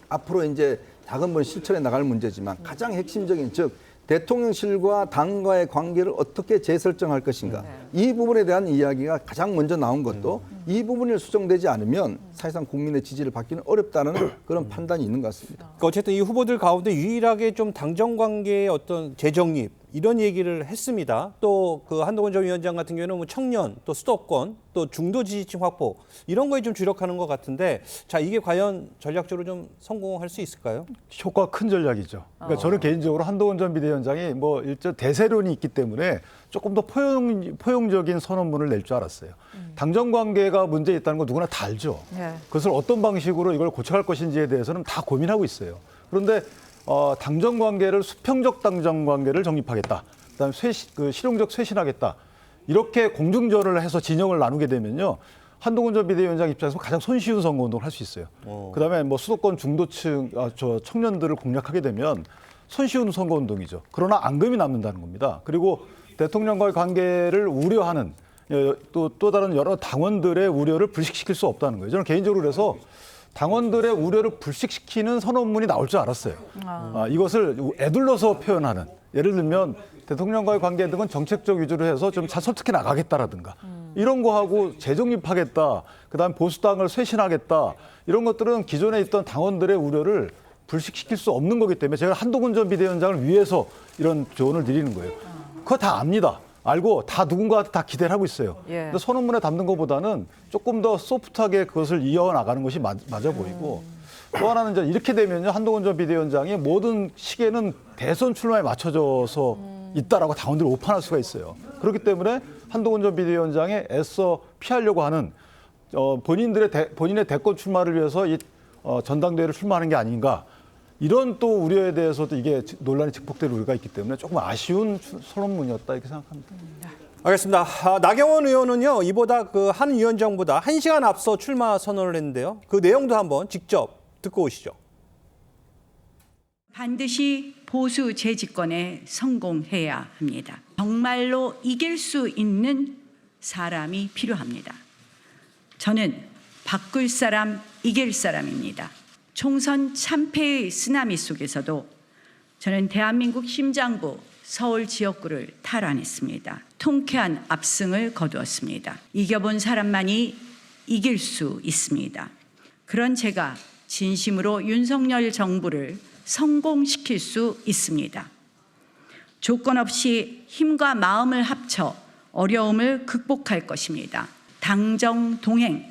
Speaker 4: 앞으로 이제 작은 분 실천해 나갈 문제지만 가장 핵심적인, 즉 대통령실과 당과의 관계를 어떻게 재설정할 것인가, 이 부분에 대한 이야기가 가장 먼저 나온 것도 이 부분이 수정되지 않으면 사실상 국민의 지지를 받기는 어렵다는 그런 판단이 있는 것 같습니다.
Speaker 1: 그러니까 어쨌든 이 후보들 가운데 유일하게 좀 당정 관계의 어떤 재정립 이런 얘기를 했습니다. 또 그 한동훈 전 위원장 같은 경우는 뭐 청년, 또 수도권, 또 중도 지지층 확보 이런 거에 좀 주력하는 것 같은데, 자, 이게 과연 전략적으로 좀 성공할 수 있을까요?
Speaker 6: 효과가 큰 전략이죠. 그러니까 저는 개인적으로 한동훈 전 비대위원장이 뭐 일정 대세론이 있기 때문에 조금 더 포용적인 선언문을 낼 줄 알았어요. 당정 관계가 문제 있다는 거 누구나 다 알죠. 그것을 어떤 방식으로 이걸 고쳐갈 것인지에 대해서는 다 고민하고 있어요. 그런데 당정 관계를 수평적 당정 관계를 정립하겠다. 그다음에 실용적 쇄신하겠다. 이렇게 공중전을 해서 진영을 나누게 되면요, 한동훈 전 비대위원장 입장에서 가장 손쉬운 선거운동을 할 수 있어요. 그다음에 뭐 수도권 중도층 청년들을 공략하게 되면 손쉬운 선거운동이죠. 그러나 앙금이 남는다는 겁니다. 그리고 대통령과의 관계를 우려하는 또 다른 여러 당원들의 우려를 불식시킬 수 없다는 거예요. 저는 개인적으로 그래서 당원들의 우려를 불식시키는 선언문이 나올 줄 알았어요. 이것을 애둘러서 표현하는, 예를 들면 대통령과의 관계 등은 정책적 위주로 해서 좀 잘 설득해 나가겠다라든가 이런 거하고 재정립하겠다, 그다음에 보수당을 쇄신하겠다, 이런 것들은 기존에 있던 당원들의 우려를 불식시킬 수 없는 거기 때문에 제가 한동훈 전 비대위원장을 위해서 이런 조언을 드리는 거예요. 그거 다 압니다. 알고 다 누군가한테 다 기대를 하고 있어요.
Speaker 2: 예.
Speaker 6: 근데 선언문에 담는 것보다는 조금 더 소프트하게 그것을 이어나가는 것이 맞아 보이고, 또 하나는 이제 이렇게 되면요, 한동훈 전 비대위원장이 모든 시계는 대선 출마에 맞춰져서 있다라고 당원들이 오판할 수가 있어요. 그렇기 때문에 한동훈 전 비대위원장이 애써 피하려고 하는 본인의 대권 출마를 위해서 이 전당대회를 출마하는 게 아닌가, 이런 또 우려에 대해서도 이게 논란이 증폭될 우려가 있기 때문에 조금 아쉬운 선언문이었다 이렇게 생각합니다.
Speaker 1: 알겠습니다. 나경원 의원은요, 이보다 한 위원장보다 1시간 앞서 출마 선언을 했는데요. 그 내용도 한번 직접 듣고 오시죠.
Speaker 9: 반드시 보수 재집권에 성공해야 합니다. 정말로 이길 수 있는 사람이 필요합니다. 저는 바꿀 사람, 이길 사람입니다. 총선 참패의 쓰나미 속에서도 저는 대한민국 심장부 서울 지역구를 탈환했습니다. 통쾌한 압승을 거두었습니다. 이겨본 사람만이 이길 수 있습니다. 그런 제가 진심으로 윤석열 정부를 성공시킬 수 있습니다. 조건 없이 힘과 마음을 합쳐 어려움을 극복할 것입니다. 당정 동행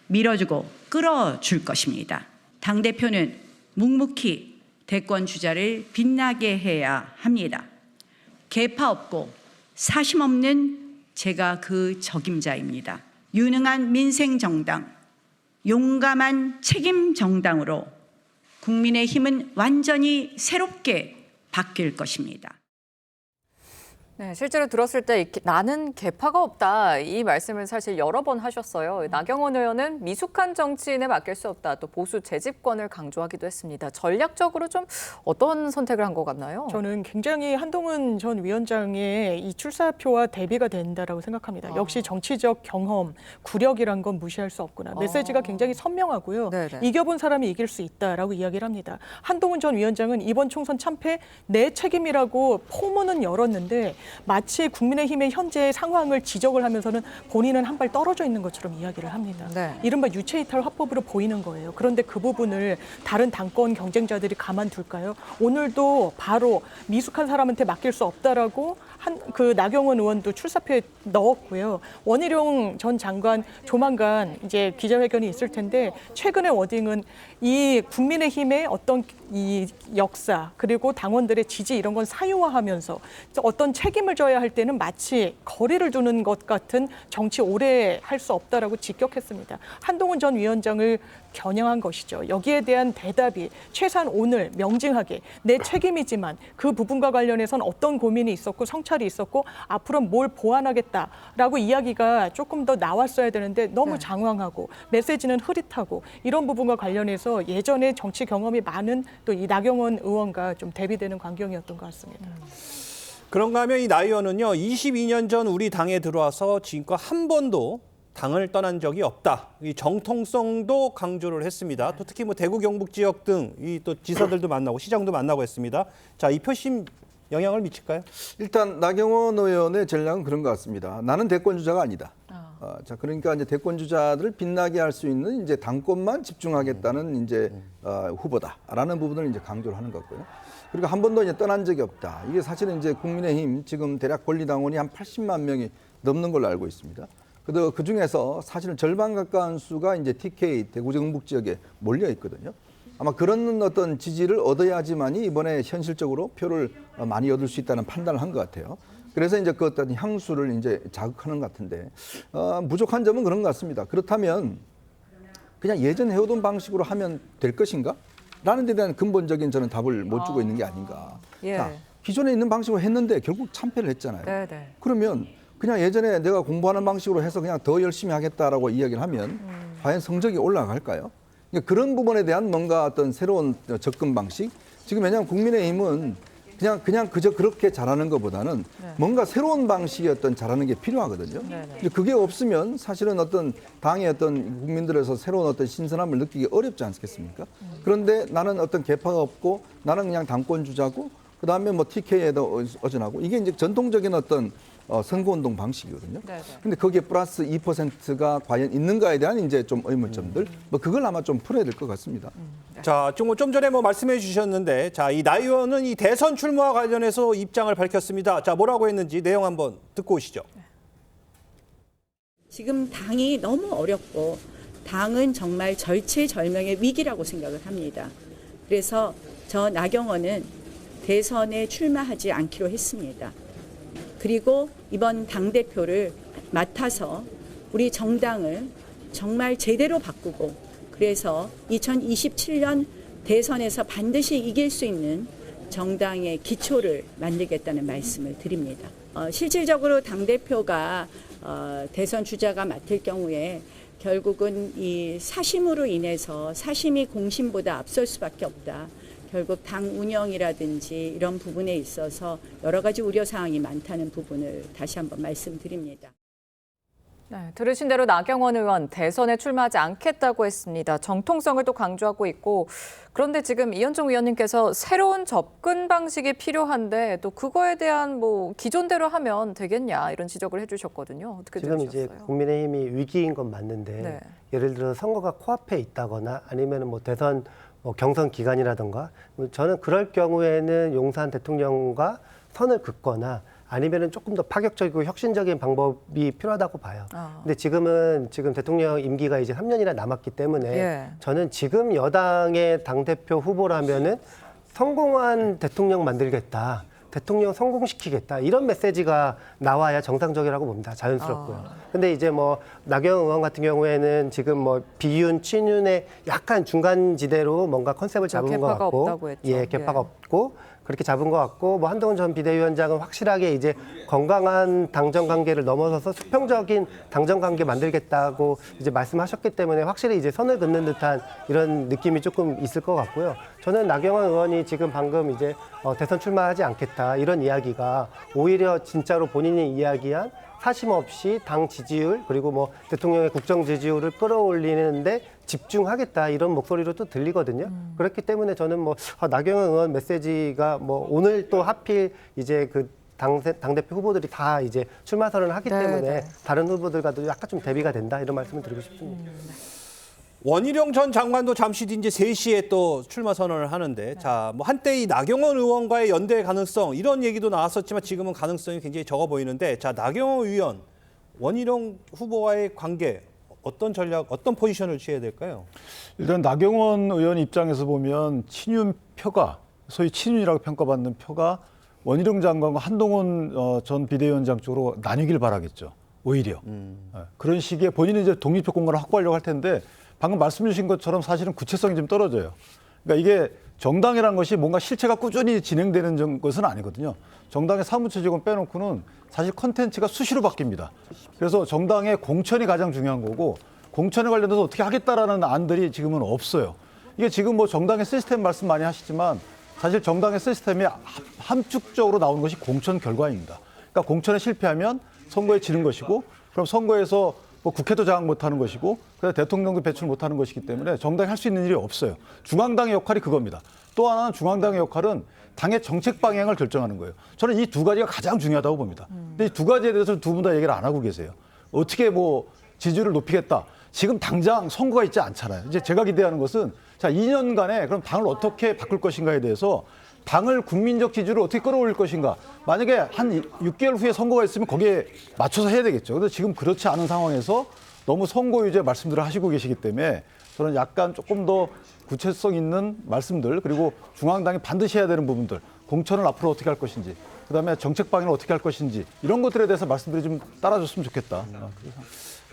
Speaker 9: 밀어주고 끌어줄 것입니다. 당대표는 묵묵히 대권 주자를 빛나게 해야 합니다. 계파 없고 사심 없는 제가 그 적임자입니다. 유능한 민생 정당, 용감한 책임 정당으로 국민의힘은 완전히 새롭게 바뀔 것입니다.
Speaker 2: 네, 실제로 들었을 때 나는 계파가 없다, 이 말씀을 사실 여러 번 하셨어요. 나경원 의원은 미숙한 정치인에 맡길 수 없다, 또 보수 재집권을 강조하기도 했습니다. 전략적으로 좀 어떤 선택을 한 것 같나요?
Speaker 7: 저는 굉장히 한동훈 전 위원장의 이 출사표와 대비가 된다라고 생각합니다. 역시 정치적 경험, 구력이란 건 무시할 수 없구나. 메시지가 굉장히 선명하고요.
Speaker 2: 네네.
Speaker 7: 이겨본 사람이 이길 수 있다라고 이야기를 합니다. 한동훈 전 위원장은 이번 총선 참패 내 책임이라고 포문은 열었는데 마치 국민의힘의 현재의 상황을 지적을 하면서는 본인은 한 발 떨어져 있는 것처럼 이야기를 합니다.
Speaker 2: 네.
Speaker 7: 이른바 유체이탈 화법으로 보이는 거예요. 그런데 그 부분을 다른 당권 경쟁자들이 가만둘까요? 오늘도 바로 미숙한 사람한테 맡길 수 없다라고 그 나경원 의원도 출사표에 넣었고요. 원희룡 전 장관 조만간 이제 기자회견이 있을 텐데 최근의 워딩은 이 국민의힘의 어떤 이 역사 그리고 당원들의 지지 이런 건 사유화하면서 어떤 책임을 져야 할 때는 마치 거리를 두는 것 같은 정치 오래 할 수 없다라고 직격했습니다. 한동훈 전 위원장을 겨냥한 것이죠. 여기에 대한 대답이 최소한 오늘 명징하게 내 책임이지만 그 부분과 관련해서는 어떤 고민이 있었고 성찰이 있었고 앞으로 뭘 보완하겠다라고 이야기가 조금 더 나왔어야 되는데 너무 장황하고 메시지는 흐릿하고 이런 부분과 관련해서 예전에 정치 경험이 많은 또 이 나경원 의원과 좀 대비되는 광경이었던 것 같습니다.
Speaker 1: 그런가 하면 이 나 의원은요, 22년 전 우리 당에 들어와서 지금껏 한 번도 당을 떠난 적이 없다. 이 정통성도 강조를 했습니다. 또 특히 대구 경북 지역 등 이 또 지사들도 만나고 시장도 만나고 했습니다. 자, 이 표심 영향을 미칠까요?
Speaker 4: 일단 나경원 의원의 전략은 그런 것 같습니다. 나는 대권 주자가 아니다. 자, 그러니까 이제 대권 주자들을 빛나게 할 수 있는 이제 당권만 집중하겠다는 이제 후보다라는 부분을 이제 강조를 하는 거고요. 그리고 한 번도 이제 떠난 적이 없다. 이게 사실은 이제 국민의힘 지금 대략 권리당원이 한 80만 명이 넘는 걸로 알고 있습니다. 그 중에서 사실은 절반 가까운 수가 이제 TK 대구 경북 지역에 몰려 있거든요. 아마 그런 어떤 지지를 얻어야지만이 이번에 현실적으로 표를 많이 얻을 수 있다는 판단을 한 것 같아요. 그래서 이제 그 어떤 향수를 이제 자극하는 것 같은데 부족한 점은 그런 것 같습니다. 그렇다면 그냥 예전 해오던 방식으로 하면 될 것인가? 라는 데 대한 근본적인 저는 답을 못 주고 있는 게 아닌가.
Speaker 2: 예.
Speaker 4: 자, 기존에 있는 방식으로 했는데 결국 참패를 했잖아요.
Speaker 2: 네네.
Speaker 4: 그러면 그냥 예전에 내가 공부하는 방식으로 해서 그냥 더 열심히 하겠다라고 이야기를 하면 과연 성적이 올라갈까요? 그런 부분에 대한 뭔가 어떤 새로운 접근 방식, 지금 왜냐하면 국민의힘은 그냥 그저 그렇게 잘하는 것보다는 뭔가 새로운 방식의 어떤 잘하는 게 필요하거든요. 근데 그게 없으면 사실은 어떤 당의 어떤 국민들에서 새로운 어떤 신선함을 느끼기 어렵지 않겠습니까? 그런데 나는 어떤 개파가 없고 나는 그냥 당권 주자고 그다음에 뭐 TK에도 어전하고 이게 이제 전통적인 어떤 선거운동 방식이거든요. 근데 거기에 플러스 2%가 과연 있는가에 대한 이제 좀 의문점들, 뭐 그걸 아마 좀 풀어야 될 것 같습니다.
Speaker 1: 자, 좀 전에 뭐 말씀해 주셨는데, 자, 이 나 의원은 이 대선 출마와 관련해서 입장을 밝혔습니다. 자, 뭐라고 했는지 내용 한번 듣고 오시죠.
Speaker 10: 지금 당이 너무 어렵고 당은 정말 절체절명의 위기라고 생각을 합니다. 그래서 저 나경원은 대선에 출마하지 않기로 했습니다. 그리고 이번 당대표를 맡아서 우리 정당을 정말 제대로 바꾸고 그래서 2027년 대선에서 반드시 이길 수 있는 정당의 기초를 만들겠다는 말씀을 드립니다. 실질적으로 당대표가 대선 주자가 맡을 경우에 결국은 이 사심으로 인해서 사심이 공심보다 앞설 수밖에 없다. 결국 당 운영이라든지 이런 부분에 있어서 여러 가지 우려사항이 많다는 부분을 다시 한번 말씀드립니다.
Speaker 2: 네, 들으신 대로 나경원 의원 대선에 출마하지 않겠다고 했습니다. 정통성을 또 강조하고 있고 그런데 지금 이현정 위원님께서 새로운 접근 방식이 필요한데 또 그거에 대한 뭐 기존대로 하면 되겠냐 이런 지적을 해주셨거든요. 어떻게
Speaker 8: 지금
Speaker 2: 들으셨어요?
Speaker 8: 이제 국민의힘이 위기인 건 맞는데
Speaker 2: 네.
Speaker 8: 예를 들어 선거가 코앞에 있다거나 아니면 뭐 대선 경선 기간이라든가 저는 그럴 경우에는 용산 대통령과 선을 긋거나 아니면은 조금 더 파격적이고 혁신적인 방법이 필요하다고 봐요. 근데 지금 대통령 임기가 이제 3년이나 남았기 때문에 저는 지금 여당의 당대표 후보라면은 성공한 대통령 만들겠다. 대통령 성공시키겠다. 이런 메시지가 나와야 정상적이라고 봅니다. 자연스럽고요. 근데 이제 뭐 나경원 의원 같은 경우에는 지금 뭐 비윤, 친윤의 약간 중간지대로 뭔가 컨셉을 잡은 것 같고
Speaker 2: 없다고 했죠.
Speaker 8: 예, 개파가 없고 그렇게 잡은 것 같고 뭐 한동훈 전 비대위원장은 확실하게 이제 건강한 당정 관계를 넘어서서 수평적인 당정 관계 만들겠다고 이제 말씀하셨기 때문에 확실히 이제 선을 긋는 듯한 이런 느낌이 조금 있을 것 같고요. 저는 나경원 의원이 지금 방금 이제 대선 출마하지 않겠다 이런 이야기가 오히려 진짜로 본인이 이야기한 사심 없이 당 지지율 그리고 뭐 대통령의 국정 지지율을 끌어올리는데 집중하겠다 이런 목소리로 또 들리거든요. 그렇기 때문에 저는 뭐 나경원 의원 메시지가 뭐 오늘 또 하필 이제 그 당대표 후보들이 다 이제 출마 선언을 하기 때문에 다른 후보들과도 약간 좀 대비가 된다 이런 말씀을 드리고 싶습니다.
Speaker 1: 원희룡 전 장관도 잠시 뒤 이제 3시에 또 출마 선언을 하는데 자, 뭐 한때 이 나경원 의원과의 연대 가능성 이런 얘기도 나왔었지만 지금은 가능성이 굉장히 적어 보이는데 자, 나경원 의원, 원희룡 후보와의 관계 어떤 전략, 어떤 포지션을 취해야 될까요?
Speaker 6: 일단 나경원 의원 입장에서 보면 친윤 표가 소위 친윤이라고 평가받는 표가 원희룡 장관과 한동훈 전 비대위원장 쪽으로 나뉘길 바라겠죠. 오히려 그런 식의 본인은 이제 독립적 공간을 확보하려고 할 텐데 방금 말씀 주신 것처럼 사실은 구체성이 좀 떨어져요. 그러니까 이게 정당이라는 것이 뭔가 실체가 꾸준히 진행되는 것은 아니거든요. 정당의 사무처 직원 빼놓고는 사실 컨텐츠가 수시로 바뀝니다. 그래서 정당의 공천이 가장 중요한 거고 공천에 관련해서 어떻게 하겠다라는 안들이 지금은 없어요. 이게 지금 뭐 정당의 시스템 말씀 많이 하시지만 사실 정당의 시스템이 함축적으로 나오는 것이 공천 결과입니다. 그러니까 공천에 실패하면 선거에 지는 것이고 그럼 선거에서 뭐 국회도 장악 못하는 것이고 그래서 대통령도 배출 못하는 것이기 때문에 정당이 할 수 있는 일이 없어요. 중앙당의 역할이 그겁니다. 또 하나는 중앙당의 역할은 당의 정책 방향을 결정하는 거예요. 저는 이 두 가지가 가장 중요하다고 봅니다. 근데 이 두 가지에 대해서 두 분 다 얘기를 안 하고 계세요. 어떻게 뭐 지지율을 높이겠다. 지금 당장 선거가 있지 않잖아요. 이제 제가 기대하는 것은 자 2년간에 그럼 당을 어떻게 바꿀 것인가에 대해서 당을 국민적 지지를 어떻게 끌어올릴 것인가. 만약에 한 6개월 후에 선거가 있으면 거기에 맞춰서 해야 되겠죠. 그런데 지금 그렇지 않은 상황에서 너무 선거 유죄 말씀들을 하시고 계시기 때문에 저는 약간 조금 더 구체성 있는 말씀들 그리고 중앙당이 반드시 해야 되는 부분들 공천을 앞으로 어떻게 할 것인지 그다음에 정책 방향을 어떻게 할 것인지 이런 것들에 대해서 말씀들이 좀 따라줬으면 좋겠다.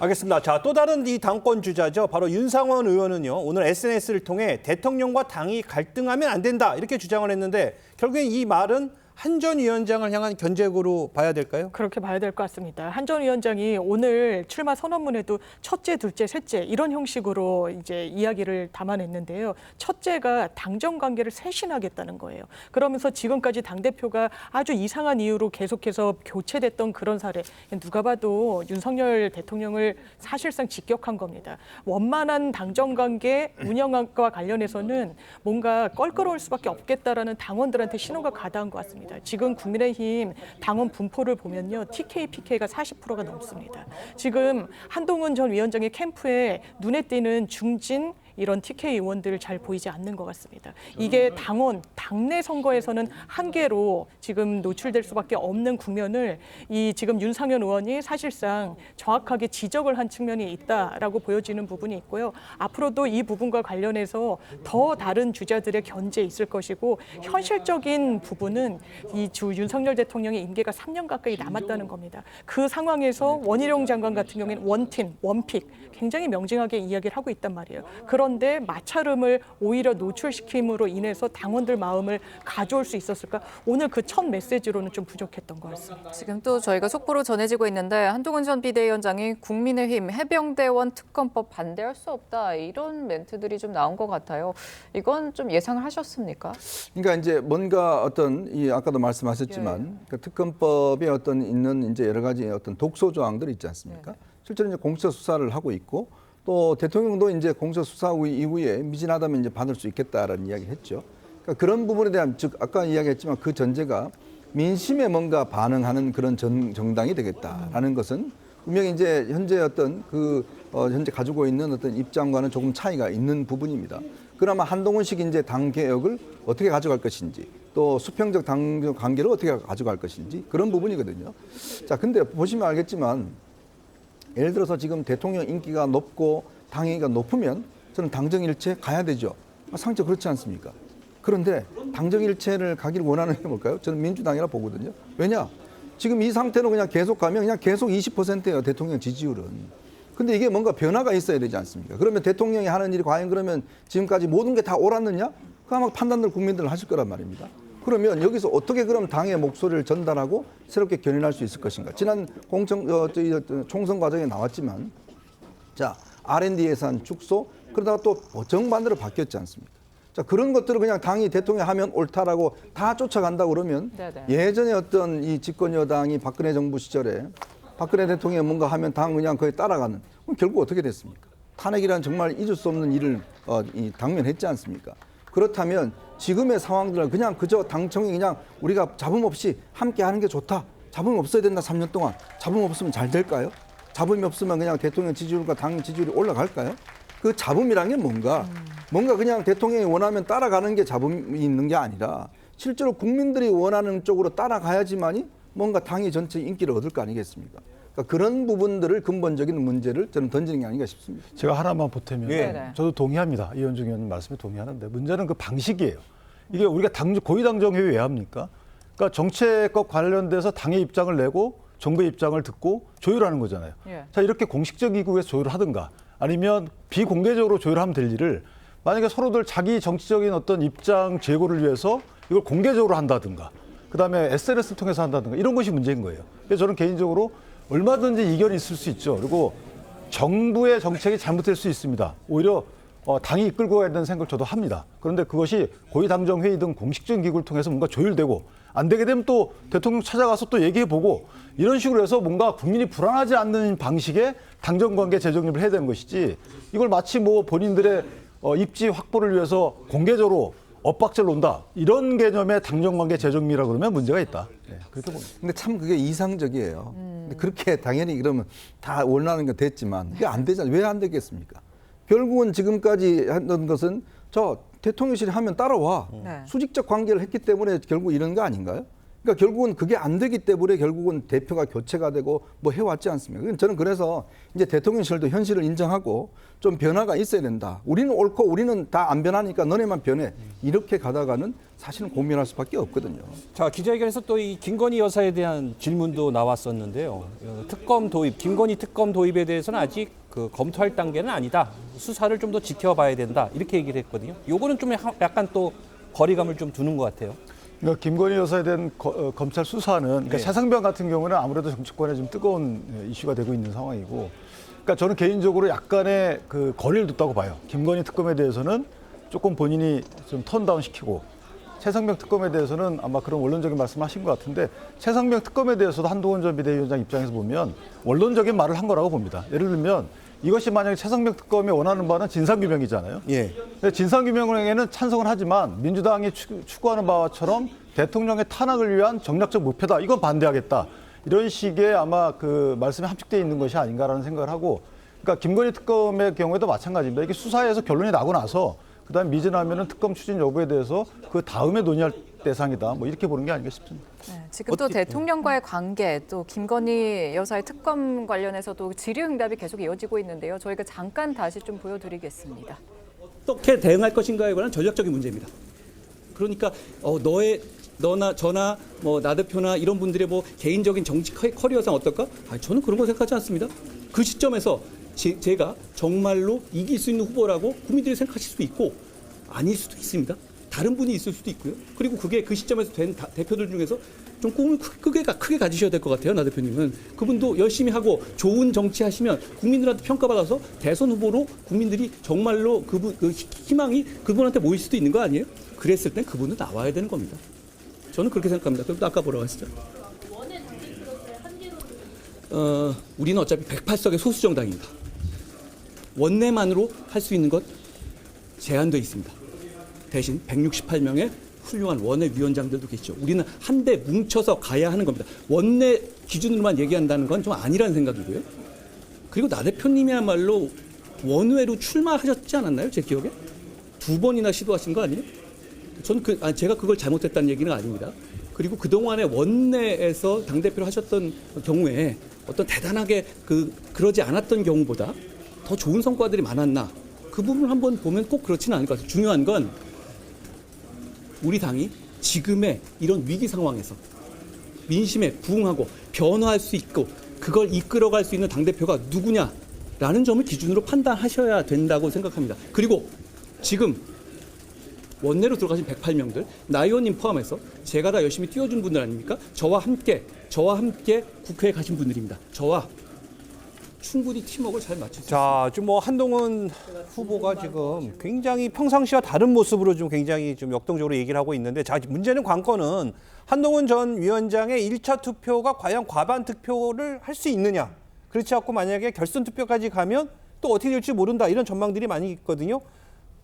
Speaker 1: 알겠습니다. 자, 또 다른 이 당권 주자죠. 바로 윤상원 의원은요. 오늘 SNS를 통해 대통령과 당이 갈등하면 안 된다 이렇게 주장을 했는데 결국엔 이 말은 한 전 위원장을 향한 견제구로 봐야 될까요?
Speaker 7: 그렇게 봐야 될 것 같습니다. 한 전 위원장이 오늘 출마 선언문에도 첫째, 둘째, 셋째 이런 형식으로 이제 이야기를 담아냈는데요. 첫째가 당정 관계를 쇄신하겠다는 거예요. 그러면서 지금까지 당대표가 아주 이상한 이유로 계속해서 교체됐던 그런 사례, 누가 봐도 윤석열 대통령을 사실상 직격한 겁니다. 원만한 당정 관계 운영과 관련해서는 뭔가 껄끄러울 수밖에 없겠다라는 당원들한테 신호가 가다한 것 같습니다. 지금 국민의힘 당원 분포를 보면요. TK, PK가 40%가 넘습니다. 지금 한동훈 전 위원장의 캠프에 눈에 띄는 중진 이런 TK 의원들 잘 보이지 않는 것 같습니다. 이게 당원, 당내 선거에서는 한계로 지금 노출될 수밖에 없는 국면을 이 지금 윤상현 의원이 사실상 정확하게 지적을 한 측면이 있다라고 보여지는 부분이 있고요. 앞으로도 이 부분과 관련해서 더 다른 주자들의 견제 있을 것이고 현실적인 부분은 이 주 윤석열 대통령의 임기가 3년 가까이 남았다는 겁니다. 그 상황에서 원희룡 장관 같은 경우에는 원팀, 원픽 굉장히 명징하게 이야기를 하고 있단 말이에요. 그런데 마찰음을 오히려 노출시킴으로 인해서 당원들 마음을 가져올 수 있었을까? 오늘 그 첫 메시지로는 좀 부족했던 것 같습니다.
Speaker 2: 지금 또 저희가 속보로 전해지고 있는데 한동훈 전 비대위원장이 국민의힘 해병대원 특검법 반대할 수 없다 이런 멘트들이 좀 나온 것 같아요. 이건 좀 예상을 하셨습니까?
Speaker 4: 그러니까 이제 뭔가 어떤 이 아까도 말씀하셨지만 그 특검법에 어떤 있는 이제 여러 가지 어떤 독소 조항들 있지 않습니까? 실제로 이제 공수처 수사를 하고 있고 또 대통령도 이제 공수처 수사 이후에 미진하다면 이제 받을 수 있겠다라는 이야기를 했죠. 그러니까 그런 부분에 대한 즉 아까 이야기했지만 그 전제가 민심에 뭔가 반응하는 그런 정당이 되겠다라는 것은 분명히 이제 현재 어떤 현재 가지고 있는 어떤 입장과는 조금 차이가 있는 부분입니다. 그나마 한동훈식 이제 당 개혁을 어떻게 가져갈 것인지 또 수평적 당 관계를 어떻게 가져갈 것인지 그런 부분이거든요. 자, 근데 보시면 알겠지만 예를 들어서 지금 대통령 인기가 높고 당인기가 높으면 저는 당정일체 가야 되죠. 상처 그렇지 않습니까? 그런데 당정일체를 가기를 원하는 게 뭘까요? 저는 민주당이라 보거든요. 왜냐? 지금 이 상태로 그냥 계속 가면 그냥 계속 20%예요. 대통령 지지율은. 근데 이게 뭔가 변화가 있어야 되지 않습니까? 그러면 대통령이 하는 일이 과연 그러면 지금까지 모든 게 다 옳았느냐? 그 아마 판단을 국민들 하실 거란 말입니다. 그러면 여기서 어떻게 그럼 당의 목소리를 전달하고 새롭게 견인할 수 있을 것인가? 지난 총선 과정에 나왔지만 자 R&D 예산 축소 그러다가 또 정반대로 바뀌었지 않습니까? 자 그런 것들을 그냥 당이 대통령이 하면 옳다라고 다 쫓아간다고 그러면 예전에 어떤 이 집권 여당이 박근혜 정부 시절에 박근혜 대통령이 뭔가 하면 당 그냥 거의 따라가는 그럼 결국 어떻게 됐습니까? 탄핵이란 정말 잊을 수 없는 일을 당면했지 않습니까? 그렇다면 지금의 상황들은 그냥 그저 당청이 그냥 우리가 잡음 없이 함께 하는 게 좋다. 잡음 없어야 된다 3년 동안. 잡음 없으면 잘 될까요? 잡음이 없으면 그냥 대통령 지지율과 당 지지율이 올라갈까요? 그 잡음이란 게 뭔가 그냥 대통령이 원하면 따라가는 게 잡음이 있는 게 아니라 실제로 국민들이 원하는 쪽으로 따라가야지만이 뭔가 당이 전체 인기를 얻을 거 아니겠습니까? 그러니까 그런 부분들을 근본적인 문제를 저는 던지는 게 아닌가 싶습니다.
Speaker 6: 제가 하나만 보태면 저도 동의합니다. 이현중 의원님 말씀에 동의하는데 문제는 그 방식이에요. 이게 우리가 고위당정회의 왜 합니까? 그러니까 정책과 관련돼서 당의 입장을 내고 정부의 입장을 듣고 조율하는 거잖아요. 자 이렇게 공식적 기구에서 조율을 하든가 아니면 비공개적으로 조율하면 될 일을 만약에 서로들 자기 정치적인 어떤 입장 제고를 위해서 이걸 공개적으로 한다든가 그다음에 SNS를 통해서 한다든가 이런 것이 문제인 거예요. 그래서 저는 개인적으로 얼마든지 이견이 있을 수 있죠. 그리고 정부의 정책이 잘못될 수 있습니다. 오히려 당이 이끌고 가야 된다는 생각을 저도 합니다. 그런데 그것이 고위당정회의 등 공식적인 기구를 통해서 뭔가 조율되고 안 되게 되면 또 대통령 찾아가서 또 얘기해보고 이런 식으로 해서 뭔가 국민이 불안하지 않는 방식의 당정관계 재정립을 해야 되는 것이지 이걸 마치 뭐 본인들의 입지 확보를 위해서 공개적으로 엇박자를 놓는다. 이런 개념의 당정관계 재정비라 그러면 문제가 있다. 네, 그렇게 봅니다.
Speaker 4: 근데 참 그게 이상적이에요. 근데 그렇게 당연히 그러면 다 원하는 건 됐지만 그게 안 되잖아요. 왜 안 되겠습니까? 결국은 지금까지 했던 것은 저 대통령실이 하면 따라와. 수직적 관계를 했기 때문에 결국 이런 거 아닌가요? 그러니까 결국은 그게 안 되기 때문에 결국은 대표가 교체가 되고 뭐 해왔지 않습니까? 저는 그래서 이제 대통령실도 현실을 인정하고 좀 변화가 있어야 된다. 우리는 옳고 우리는 다 안 변하니까 너네만 변해. 이렇게 가다가는 사실은 고민할 수밖에 없거든요.
Speaker 1: 자, 기자회견에서 또 이 김건희 여사에 대한 질문도 나왔었는데요. 특검 도입, 김건희 특검 도입에 대해서는 아직 검토할 단계는 아니다. 수사를 좀 더 지켜봐야 된다. 이렇게 얘기를 했거든요. 요거는 좀 약간 또 거리감을 좀 두는 것 같아요.
Speaker 6: 그러니까 김건희 여사에 대한 검찰 수사는 그러니까
Speaker 1: 네.
Speaker 6: 최상병 같은 경우는 아무래도 정치권에 좀 뜨거운 이슈가 되고 있는 상황이고, 그러니까 저는 개인적으로 약간의 그 거리를 뒀다고 봐요. 김건희 특검에 대해서는 조금 본인이 좀 턴다운 시키고, 최상병 특검에 대해서는 아마 그런 원론적인 말씀하신 것 같은데, 최상병 특검에 대해서도 한동훈 전 비대위원장 입장에서 보면 원론적인 말을 한 거라고 봅니다. 예를 들면 이것이 만약에 최상병 특검이 원하는 바는 진상규명이잖아요.
Speaker 1: 예.
Speaker 6: 진상규명에는 찬성을 하지만 민주당이 추구하는 바처럼 대통령의 탄핵을 위한 정략적 목표다. 이건 반대하겠다. 이런 식의 아마 그 말씀이 함축되어 있는 것이 아닌가라는 생각을 하고, 그러니까 김건희 특검의 경우에도 마찬가지입니다. 이게 수사에서 결론이 나고 나서 그다음 미진하면은 특검 추진 여부에 대해서 그 다음에 논의할 대상이다. 뭐 이렇게 보는 게 아닌가 싶습니다.
Speaker 2: 네, 지금 또 대통령과의 관계, 또 김건희 여사의 특검 관련해서도 질의응답이 계속 이어지고 있는데요. 저희가 잠깐 다시 좀 보여드리겠습니다.
Speaker 5: 어떻게 대응할 것인가에 관한 전략적인 문제입니다. 그러니까 너나 저나 뭐 나 대표나 이런 분들의 뭐 개인적인 정치 커리어상 어떨까? 저는 그런 거 생각하지 않습니다. 그 시점에서 제가 정말로 이길 수 있는 후보라고 국민들이 생각하실 수도 있고 아닐 수도 있습니다. 다른 분이 있을 수도 있고요. 그리고 그게 그 시점에서 된 대표들 중에서 좀 꿈을 크게 가지셔야 될 것 같아요. 나 대표님은. 그분도 열심히 하고 좋은 정치 하시면 국민들한테 평가받아서 대선 후보로 국민들이 정말로 그 희망이 그분한테 모일 수도 있는 거 아니에요? 그랬을 땐 그분은 나와야 되는 겁니다. 저는 그렇게 생각합니다. 그럼 또 아까 뭐라고 하시죠? 우리는 어차피 108석의 소수 정당입니다. 원내만으로 할 수 있는 것 제한되어 있습니다. 대신 168명의 훌륭한 원내 위원장들도 계시죠. 우리는 한데 뭉쳐서 가야 하는 겁니다. 원내 기준으로만 얘기한다는 건 좀 아니라는 생각이고요. 그리고 나 대표님이야말로 원외로 출마하셨지 않았나요? 제 기억에? 2번이나 시도하신 거 아니에요? 저는 제가 그걸 잘못했다는 얘기는 아닙니다. 그리고 그동안에 원내에서 당대표를 하셨던 경우에 어떤 대단하게 그러지 않았던 경우보다 더 좋은 성과들이 많았나? 그 부분을 한번 보면 꼭 그렇지는 않을 것 같아요. 중요한 건 우리 당이 지금의 이런 위기 상황에서 민심에 부응하고 변화할 수 있고 그걸 이끌어갈 수 있는 당대표가 누구냐라는 점을 기준으로 판단하셔야 된다고 생각합니다. 그리고 지금 원내로 들어가신 108명들, 나 의원님 포함해서 제가 다 열심히 띄워준 분들 아닙니까? 저와 함께 국회에 가신 분들입니다. 저와 충분히 팀워크를 잘 맞출 수 있습니다.
Speaker 1: 자, 지금 뭐 한동훈 후보가 지금 굉장히 평상시와 다른 모습으로 좀 굉장히 좀 역동적으로 얘기를 하고 있는데, 자, 문제는 관건은 한동훈 전 위원장의 1차 투표가 과연 과반 득표를 할 수 있느냐. 그렇지 않고 만약에 결선 투표까지 가면 또 어떻게 될지 모른다. 이런 전망들이 많이 있거든요.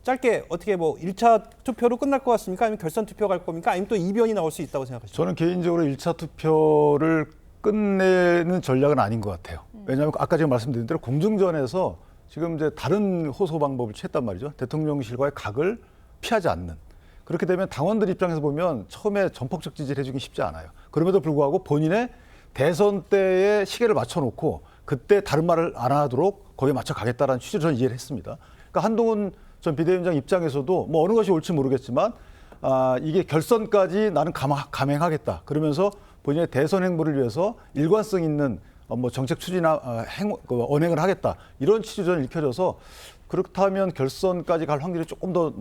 Speaker 1: 짧게 어떻게 뭐 1차 투표로 끝날 것 같습니까? 아니면 결선 투표 갈 겁니까? 아니면 또 이변이 나올 수 있다고 생각하십니까?
Speaker 6: 저는 개인적으로 1차 투표를 끝내는 전략은 아닌 것 같아요. 왜냐하면 아까 제가 말씀드린 대로 공중전에서 지금 이제 다른 호소 방법을 취했단 말이죠. 대통령실과의 각을 피하지 않는. 그렇게 되면 당원들 입장에서 보면 처음에 전폭적 지지를 해주긴 쉽지 않아요. 그럼에도 불구하고 본인의 대선 때의 시계를 맞춰놓고 그때 다른 말을 안 하도록 거기에 맞춰 가겠다라는 취지로 저는 이해를 했습니다. 그러니까 한동훈 전 비대위원장 입장에서도 뭐 어느 것이 옳지 모르겠지만 이게 결선까지 나는 감행하겠다. 그러면서 본인의 대선 행보를 위해서 일관성 있는 뭐 정책 추진이나 언행을 하겠다. 이런 취지로 저는 읽혀져서 그렇다면 결선까지 갈 확률이 조금 더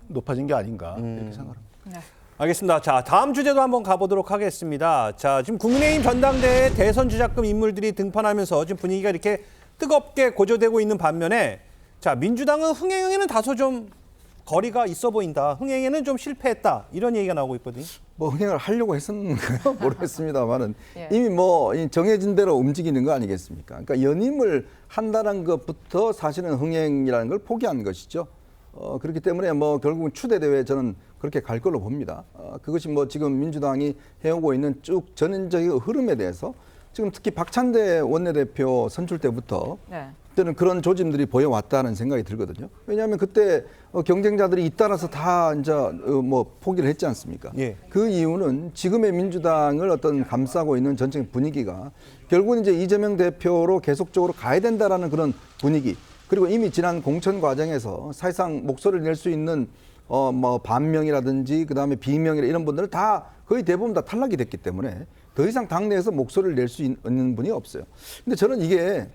Speaker 6: 높아진 게 아닌가 이렇게 생각합니다.
Speaker 2: 네.
Speaker 1: 알겠습니다. 자, 다음 주제도 한번 가보도록 하겠습니다. 자, 지금 국민의힘 전당대회 대선 주자급 인물들이 등판하면서 지금 분위기가 이렇게 뜨겁게 고조되고 있는 반면에, 자, 민주당은 흥행에는 다소 좀 거리가 있어 보인다. 흥행에는 좀 실패했다. 이런 얘기가 나오고 있거든요.
Speaker 4: 뭐 흥행을 하려고 했었는가요? 모르겠습니다만은
Speaker 2: 예.
Speaker 4: 이미 뭐 정해진 대로 움직이는 거 아니겠습니까? 그러니까 연임을 한다는 것부터 사실은 흥행이라는 걸 포기한 것이죠. 그렇기 때문에 뭐 결국은 추대 대회 저는 그렇게 갈 걸로 봅니다. 그것이 뭐 지금 민주당이 해오고 있는 쭉 전형적인 흐름에 대해서 지금 특히 박찬대 원내대표 선출 때부터
Speaker 2: 네.
Speaker 4: 그때는 그런 조짐들이 보여왔다는 생각이 들거든요. 왜냐하면 그때 경쟁자들이 잇따라서 다 이제 뭐 포기를 했지 않습니까?
Speaker 1: 예.
Speaker 4: 그 이유는 지금의 민주당을 어떤 감싸고 있는 전체적인 분위기가 결국은 이제 이재명 대표로 계속적으로 가야 된다라는 그런 분위기. 그리고 이미 지난 공천 과정에서 사실상 목소리를 낼 수 있는 뭐 반명이라든지 그다음에 비명이라 이런 분들은 다 거의 대부분 다 탈락이 됐기 때문에 더 이상 당내에서 목소리를 낼 수 있는 분이 없어요. 근데 저는 이게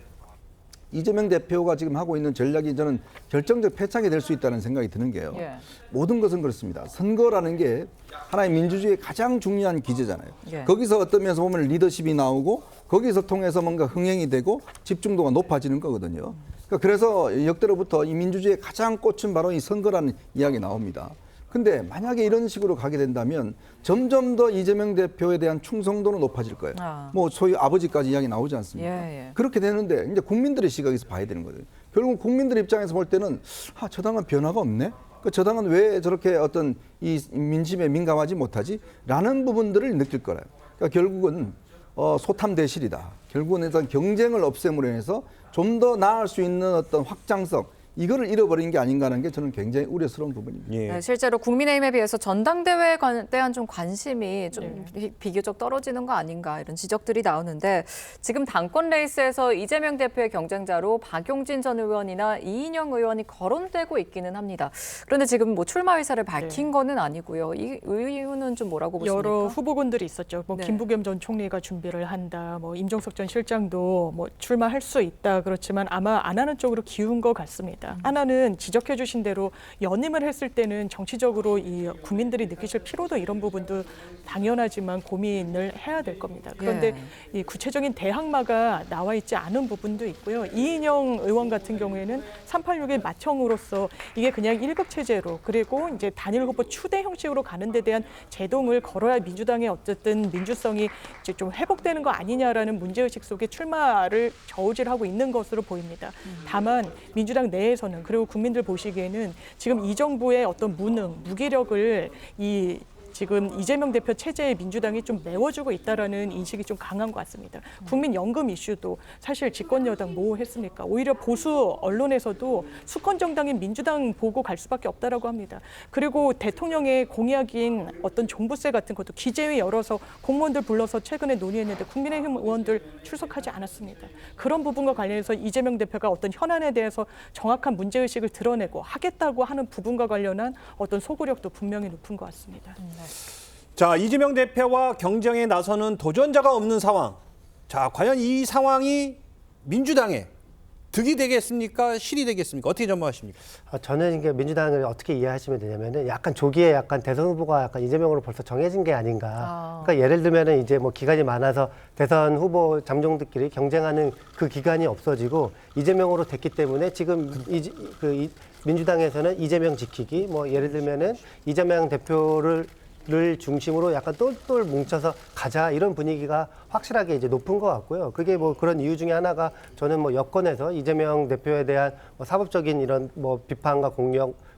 Speaker 4: 이재명 대표가 지금 하고 있는 전략이 저는 결정적 패착이 될 수 있다는 생각이 드는 게요.
Speaker 2: 예.
Speaker 4: 모든 것은 그렇습니다. 선거라는 게 하나의 민주주의의 가장 중요한 기제잖아요.
Speaker 2: 예.
Speaker 4: 거기서 어떤 면에서 보면 리더십이 나오고 거기서 통해서 뭔가 흥행이 되고 집중도가 높아지는 거거든요. 그러니까 그래서 역대로부터 이 민주주의의 가장 꽃은 바로 이 선거라는 이야기 나옵니다. 근데 만약에 이런 식으로 가게 된다면 점점 더 이재명 대표에 대한 충성도는 높아질 거예요. 뭐 소위 아버지까지 이야기 나오지 않습니까?
Speaker 2: 예, 예.
Speaker 4: 그렇게 되는데 이제 국민들의 시각에서 봐야 되는 거예요. 결국 국민들 입장에서 볼 때는 저 당은 변화가 없네. 저 당은 왜 저렇게 어떤 이 민심에 민감하지 못하지? 라는 부분들을 느낄 거예요. 그러니까 결국은 소탐대실이다. 결국은 일단 경쟁을 없앰으로 해서 좀 더 나을 수 있는 어떤 확장성, 이거를 잃어버린 게 아닌가 하는 게 저는 굉장히 우려스러운 부분입니다.
Speaker 1: 예.
Speaker 2: 네, 실제로 국민의힘에 비해서 전당대회에 대한 좀 관심이 좀 비교적 떨어지는 거 아닌가 이런 지적들이 나오는데 지금 당권 레이스에서 이재명 대표의 경쟁자로 박용진 전 의원이나 이인영 의원이 거론되고 있기는 합니다. 그런데 지금 뭐 출마 의사를 밝힌 거는 아니고요. 이 이유는 좀 뭐라고 보십니까?
Speaker 7: 여러 후보군들이 있었죠. 뭐
Speaker 2: 네.
Speaker 7: 김부겸 전 총리가 준비를 한다. 뭐 임종석 전 실장도 뭐 출마할 수 있다. 그렇지만 아마 안 하는 쪽으로 기운 것 같습니다. 하나는 지적해 주신 대로 연임을 했을 때는 정치적으로 이 국민들이 느끼실 피로도 이런 부분도 당연하지만 고민을 해야 될 겁니다. 그런데 이 구체적인 대항마가 나와 있지 않은 부분도 있고요. 이인영 의원 같은 경우에는 386의 맏형으로서 이게 그냥 1급 체제로 그리고 이제 단일 후보 추대 형식으로 가는 데 대한 제동을 걸어야 민주당의 어쨌든 민주성이 이제 좀 회복되는 거 아니냐라는 문제의식 속에 출마를 저울질하고 있는 것으로 보입니다. 다만 민주당 내에서는 그리고 국민들 보시기에는 지금 이 정부의 어떤 무능, 무기력을 지금 이재명 대표 체제의 민주당이 좀 메워주고 있다라는 인식이 좀 강한 것 같습니다. 국민연금 이슈도 사실 집권 여당 뭐 했습니까? 오히려 보수 언론에서도 수권 정당인 민주당 보고 갈 수밖에 없다라고 합니다. 그리고 대통령의 공약인 어떤 종부세 같은 것도 기재위 열어서 공무원들 불러서 최근에 논의했는데 국민의힘 의원들 출석하지 않았습니다. 그런 부분과 관련해서 이재명 대표가 어떤 현안에 대해서 정확한 문제의식을 드러내고 하겠다고 하는 부분과 관련한 어떤 소구력도 분명히 높은 것 같습니다.
Speaker 1: 자, 이재명 대표와 경쟁에 나서는 도전자가 없는 상황. 자, 과연 이 상황이 민주당에 득이 되겠습니까? 실이 되겠습니까? 어떻게 전망하십니까?
Speaker 8: 저는 이게 민주당을 어떻게 이해하시면 되냐면은 약간 조기에 약간 대선 후보가 약간 이재명으로 벌써 정해진 게 아닌가. 그러니까 예를 들면은 이제 뭐 기간이 많아서 대선 후보 잠정들끼리 경쟁하는 그 기간이 없어지고 이재명으로 됐기 때문에 지금 민주당에서는 이재명 지키기, 뭐 예를 들면은 이재명 대표를 중심으로 약간 똘똘 뭉쳐서 가자 이런 분위기가 확실하게 이제 높은 것 같고요. 그게 뭐 그런 이유 중에 하나가 저는 뭐 여권에서 이재명 대표에 대한 뭐 사법적인 이런 뭐 비판과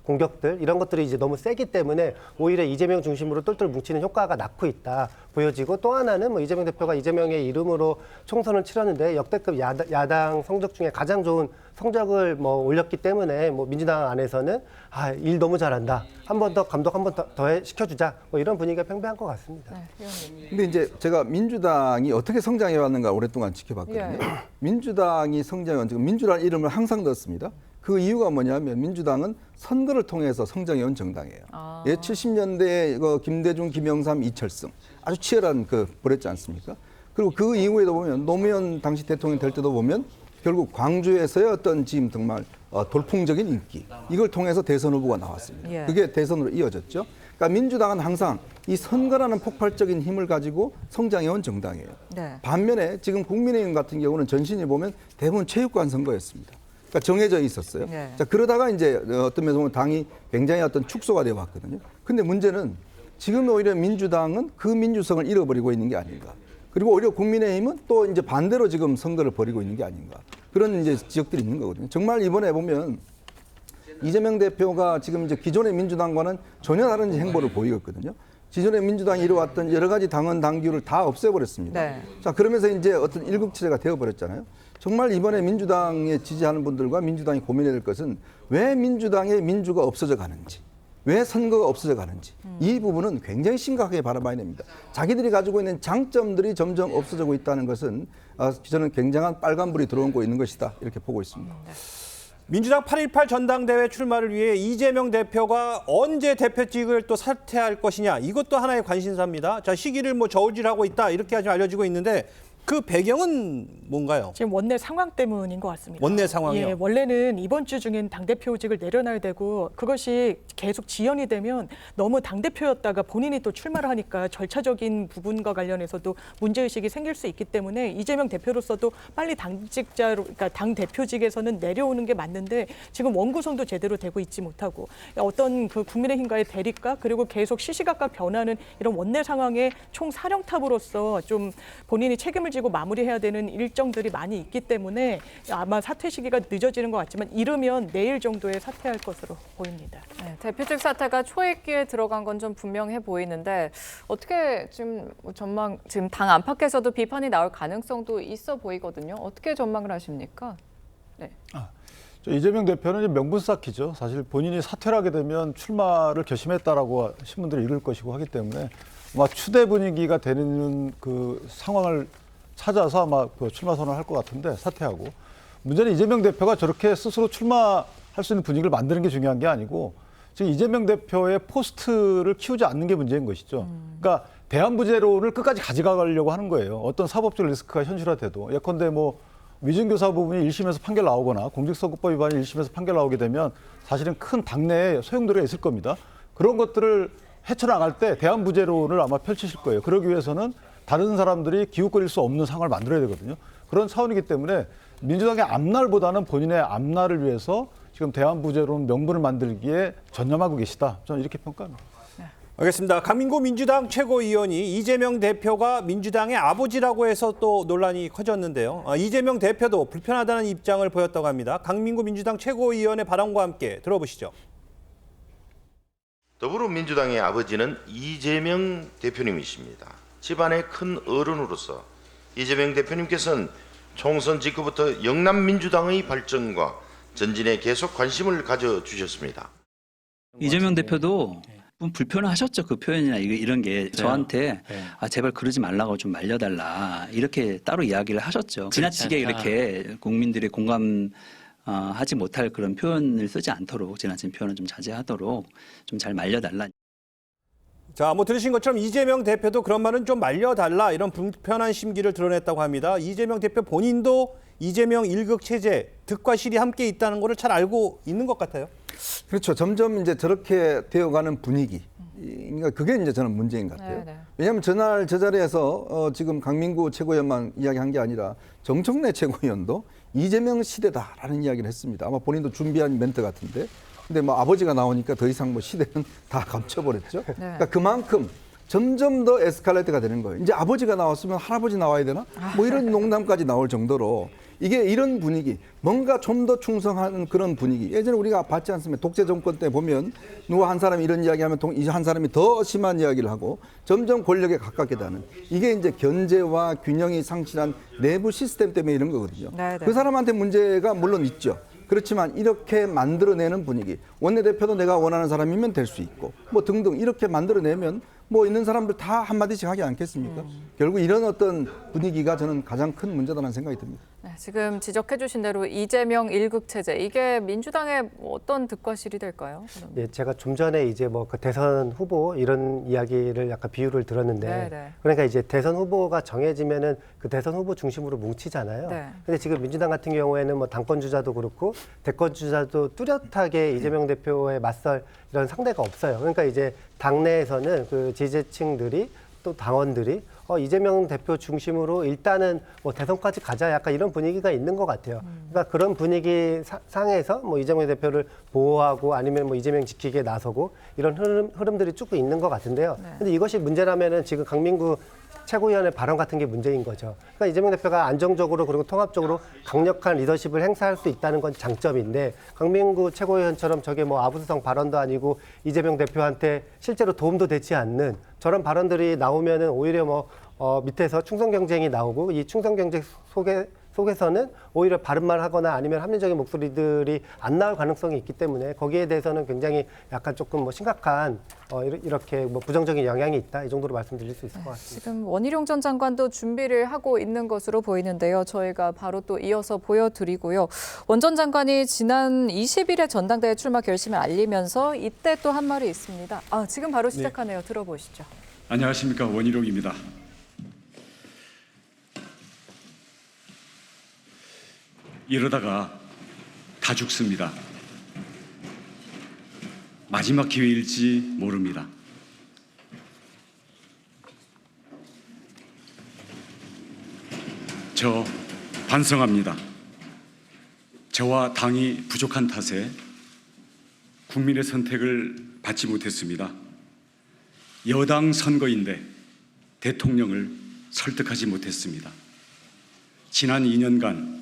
Speaker 8: 공격들 이런 것들이 이제 너무 세기 때문에 오히려 이재명 중심으로 똘똘 뭉치는 효과가 낳고 있다 보여지고 또 하나는 뭐 이재명 대표가 이재명의 이름으로 총선을 치렀는데 역대급 야당 성적 중에 가장 좋은 성적을 뭐 올렸기 때문에 뭐 민주당 안에서는 일 너무 잘한다. 한 번 더 감독 한 번 더 시켜주자. 뭐 이런 분위기가 팽배한 것 같습니다.
Speaker 4: 근데 이제 제가 민주당이 어떻게 성장해 왔는가 오랫동안 지켜봤거든요. 민주당이 성장해 지금 민주라는 이름을 항상 넣었습니다. 그 이유가 뭐냐면 민주당은 선거를 통해서 성장해 온 정당이에요. 70년대에 김대중, 김영삼, 이철승 아주 치열한 벌였지 않습니까? 그리고 그 이후에도 보면 노무현 당시 대통령 될 때도 보면 결국 광주에서의 어떤 지금 정말 돌풍적인 인기 이걸 통해서 대선 후보가 나왔습니다. 그게 대선으로 이어졌죠. 그러니까 민주당은 항상 이 선거라는 폭발적인 힘을 가지고 성장해온 정당이에요. 반면에 지금 국민의힘 같은 경우는 전신을 보면 대부분 체육관 선거였습니다. 그러니까 정해져 있었어요. 자, 그러다가 이제 어떤 면에서 보면 당이 굉장히 어떤 축소가 되어 왔거든요. 근데 문제는 지금 오히려 민주당은 그 민주성을 잃어버리고 있는 게 아닌가. 그리고 오히려 국민의힘은 또 이제 반대로 지금 선거를 벌이고 있는 게 아닌가. 그런 이제 지적들이 있는 거거든요. 정말 이번에 보면 이재명 대표가 지금 이제 기존의 민주당과는 전혀 다른 행보를 보이거든요. 기존의 민주당이 이뤄왔던 여러 가지 당헌 당규를 다 없애버렸습니다. 자, 그러면서 이제 어떤 일국체제가 되어버렸잖아요. 정말 이번에 민주당에 지지하는 분들과 민주당이 고민해야 될 것은 왜 민주당의 민주가 없어져 가는지, 왜 선거가 없어져 가는지 이 부분은 굉장히 심각하게 바라봐야 됩니다. 자기들이 가지고 있는 장점들이 점점 없어지고 있다는 것은 저는 굉장한 빨간불이 들어오고 있는 것이다 이렇게 보고 있습니다.
Speaker 1: 민주당 8.18 전당대회 출마를 위해 이재명 대표가 언제 대표직을 또 사퇴할 것이냐 이것도 하나의 관심사입니다. 자, 시기를 뭐 저울질하고 있다 이렇게 지금 알려지고 있는데 그 배경은 뭔가요?
Speaker 7: 지금 원내 상황 때문인 것 같습니다.
Speaker 1: 원내 상황이요?
Speaker 7: 예, 원래는 이번 주 중엔 당대표직을 내려놔야 되고 그것이 계속 지연이 되면 너무 당대표였다가 본인이 또 출마를 하니까 절차적인 부분과 관련해서도 문제의식이 생길 수 있기 때문에 이재명 대표로서도 빨리 당직자로, 그러니까 당대표직에서는 내려오는 게 맞는데 지금 원구성도 제대로 되고 있지 못하고 어떤 그 국민의힘과의 대립과 그리고 계속 시시각각 변하는 이런 원내 상황의 총사령탑으로서 좀 본인이 책임을 지고 마무리해야 되는 일정들이 많이 있기 때문에 아마 사퇴 시기가 늦어지는 것 같지만 이르면 내일 정도에 사퇴할 것으로 보입니다.
Speaker 2: 네, 대표직 사퇴가 초읽기에 들어간 건 좀 분명해 보이는데 어떻게 지금 지금 당 안팎에서도 비판이 나올 가능성도 있어 보이거든요. 어떻게 전망을 하십니까? 네.
Speaker 6: 이재명 대표는 이제 명분 쌓기죠. 사실 본인이 사퇴를 하게 되면 출마를 결심했다라고 신문들이 읽을 것이고 하기 때문에 아마 추대 분위기가 되는 그 상황을 찾아서 아마 그 출마 선언을 할 것 같은데 사퇴하고 문제는 이재명 대표가 저렇게 스스로 출마할 수 있는 분위기를 만드는 게 중요한 게 아니고 지금 이재명 대표의 포스트를 키우지 않는 게 문제인 것이죠. 그러니까 대안부제론을 끝까지 가져가려고 하는 거예요. 어떤 사법적 리스크가 현실화돼도 예컨대 뭐 위증교사 부분이 1심에서 판결 나오거나 공직선거법 위반이 1심에서 판결 나오게 되면 사실은 큰 당내에 소용돌이가 있을 겁니다. 그런 것들을 헤쳐나갈 때 대안부제론을 아마 펼치실 거예요. 그러기 위해서는 다른 사람들이 기웃거릴 수 없는 상황을 만들어야 되거든요. 그런 차원이기 때문에 민주당의 앞날보다는 본인의 앞날을 위해서 지금 대안부제론 명분을 만들기에 전념하고 계시다. 저는 이렇게 평가합니다.
Speaker 1: 알겠습니다. 강민구 민주당 최고위원이 이재명 대표가 민주당의 아버지라고 해서 또 논란이 커졌는데요. 이재명 대표도 불편하다는 입장을 보였다고 합니다. 강민구 민주당 최고위원의 발언과 함께 들어보시죠.
Speaker 11: 더불어민주당의 아버지는 이재명 대표님이십니다. 집안의 큰 어른으로서 이재명 대표님께서는 총선 직후부터 영남민주당의 발전과 전진에 계속 관심을 가져주셨습니다.
Speaker 12: 이재명 대표도 좀 불편하셨죠. 그 표현이나 이런 게 저한테 제발 그러지 말라고 좀 말려달라 이렇게 따로 이야기를 하셨죠. 지나치게 이렇게 국민들이 공감하지 못할 그런 표현을 쓰지 않도록 지나친 표현은 좀 자제하도록 좀 잘 말려달라.
Speaker 1: 자, 뭐 들으신 것처럼 이재명 대표도 그런 말은 좀 말려달라 이런 불편한 심기를 드러냈다고 합니다. 이재명 대표 본인도 이재명 1극 체제, 득과 실이 함께 있다는 것을 잘 알고 있는 것 같아요.
Speaker 4: 그렇죠. 점점 이제 저렇게 되어가는 분위기. 그러니까 그게 이제 저는 문제인 것 같아요.
Speaker 2: 네네.
Speaker 4: 왜냐하면 전날 저 자리에서 지금 강민구 최고위원만 이야기한 게 아니라 정청래 최고위원도 이재명 시대다라는 이야기를 했습니다. 아마 본인도 준비한 멘트 같은데. 근데 뭐 아버지가 나오니까 더 이상 뭐 시대는 다 감춰버렸죠.
Speaker 2: 네.
Speaker 4: 그러니까 그만큼 점점 더 에스컬레이트가 되는 거예요. 이제 아버지가 나왔으면 할아버지 나와야 되나? 뭐 이런 농담까지 나올 정도로 이게 이런 분위기, 뭔가 좀 더 충성하는 그런 분위기. 예전에 우리가 봤지 않습니까? 독재 정권 때 보면 누가 한 사람이 이런 이야기하면 이제 한 사람이 더 심한 이야기를 하고 점점 권력에 가깝게 되는 이게 이제 견제와 균형이 상실한 내부 시스템 때문에 이런 거거든요.
Speaker 2: 네네.
Speaker 4: 그 사람한테 문제가 물론 있죠. 그렇지만 이렇게 만들어내는 분위기, 원내대표도 내가 원하는 사람이면 될 수 있고 뭐 등등 이렇게 만들어내면 뭐 있는 사람들 다 한마디씩 하지 않겠습니까? 결국 이런 어떤 분위기가 저는 가장 큰 문제다라는 생각이 듭니다.
Speaker 2: 네, 지금 지적해 주신 대로 이재명 1극 체제, 이게 민주당의 어떤 득과 실이 될까요?
Speaker 8: 예, 제가 좀 전에 이제 뭐 그 대선 후보 이런 이야기를 약간 비유를 들었는데
Speaker 2: 네네.
Speaker 8: 그러니까 이제 대선 후보가 정해지면은 그 대선 후보 중심으로 뭉치잖아요.
Speaker 2: 네.
Speaker 8: 근데 지금 민주당 같은 경우에는 뭐 당권 주자도 그렇고 대권 주자도 뚜렷하게 이재명 대표에 맞설 이런 상대가 없어요. 그러니까 이제 당내에서는 그 지지층들이 또 당원들이 이재명 대표 중심으로 일단은 뭐 대선까지 가자 약간 이런 분위기가 있는 것 같아요. 그러니까 그런 분위기 상에서 뭐 이재명 대표를 보호하고 아니면 뭐 이재명 지키기에 나서고 이런 흐름들이 쭉 있는 것 같은데요. 근데 이것이 문제라면은 지금 강민구 최고위원의 발언 같은 게 문제인 거죠. 그러니까 이재명 대표가 안정적으로 그리고 통합적으로 강력한 리더십을 행사할 수 있다는 건 장점인데 강민구 최고위원처럼 저게 뭐 아부수성 발언도 아니고 이재명 대표한테 실제로 도움도 되지 않는 저런 발언들이 나오면은 오히려 뭐 밑에서 충성 경쟁이 나오고 이 충성 경쟁 속에서는 오히려 바른말 하거나 아니면 합리적인 목소리들이 안 나올 가능성이 있기 때문에 거기에 대해서는 굉장히 약간 조금 뭐 심각한 이렇게 뭐 부정적인 영향이 있다 이 정도로 말씀드릴 수 있을 것 같습니다.
Speaker 2: 지금 원희룡 전 장관도 준비를 하고 있는 것으로 보이는데요. 저희가 바로 또 이어서 보여드리고요. 원 전 장관이 지난 20일에 전당대회 출마 결심을 알리면서 이때 또 한 말이 있습니다. 지금 바로 시작하네요. 들어보시죠.
Speaker 13: 안녕하십니까, 원희룡입니다. 이러다가 다 죽습니다. 마지막 기회일지 모릅니다. 저 반성합니다. 저와 당이 부족한 탓에 국민의 선택을 받지 못했습니다. 여당 선거인데 대통령을 설득하지 못했습니다. 지난 2년간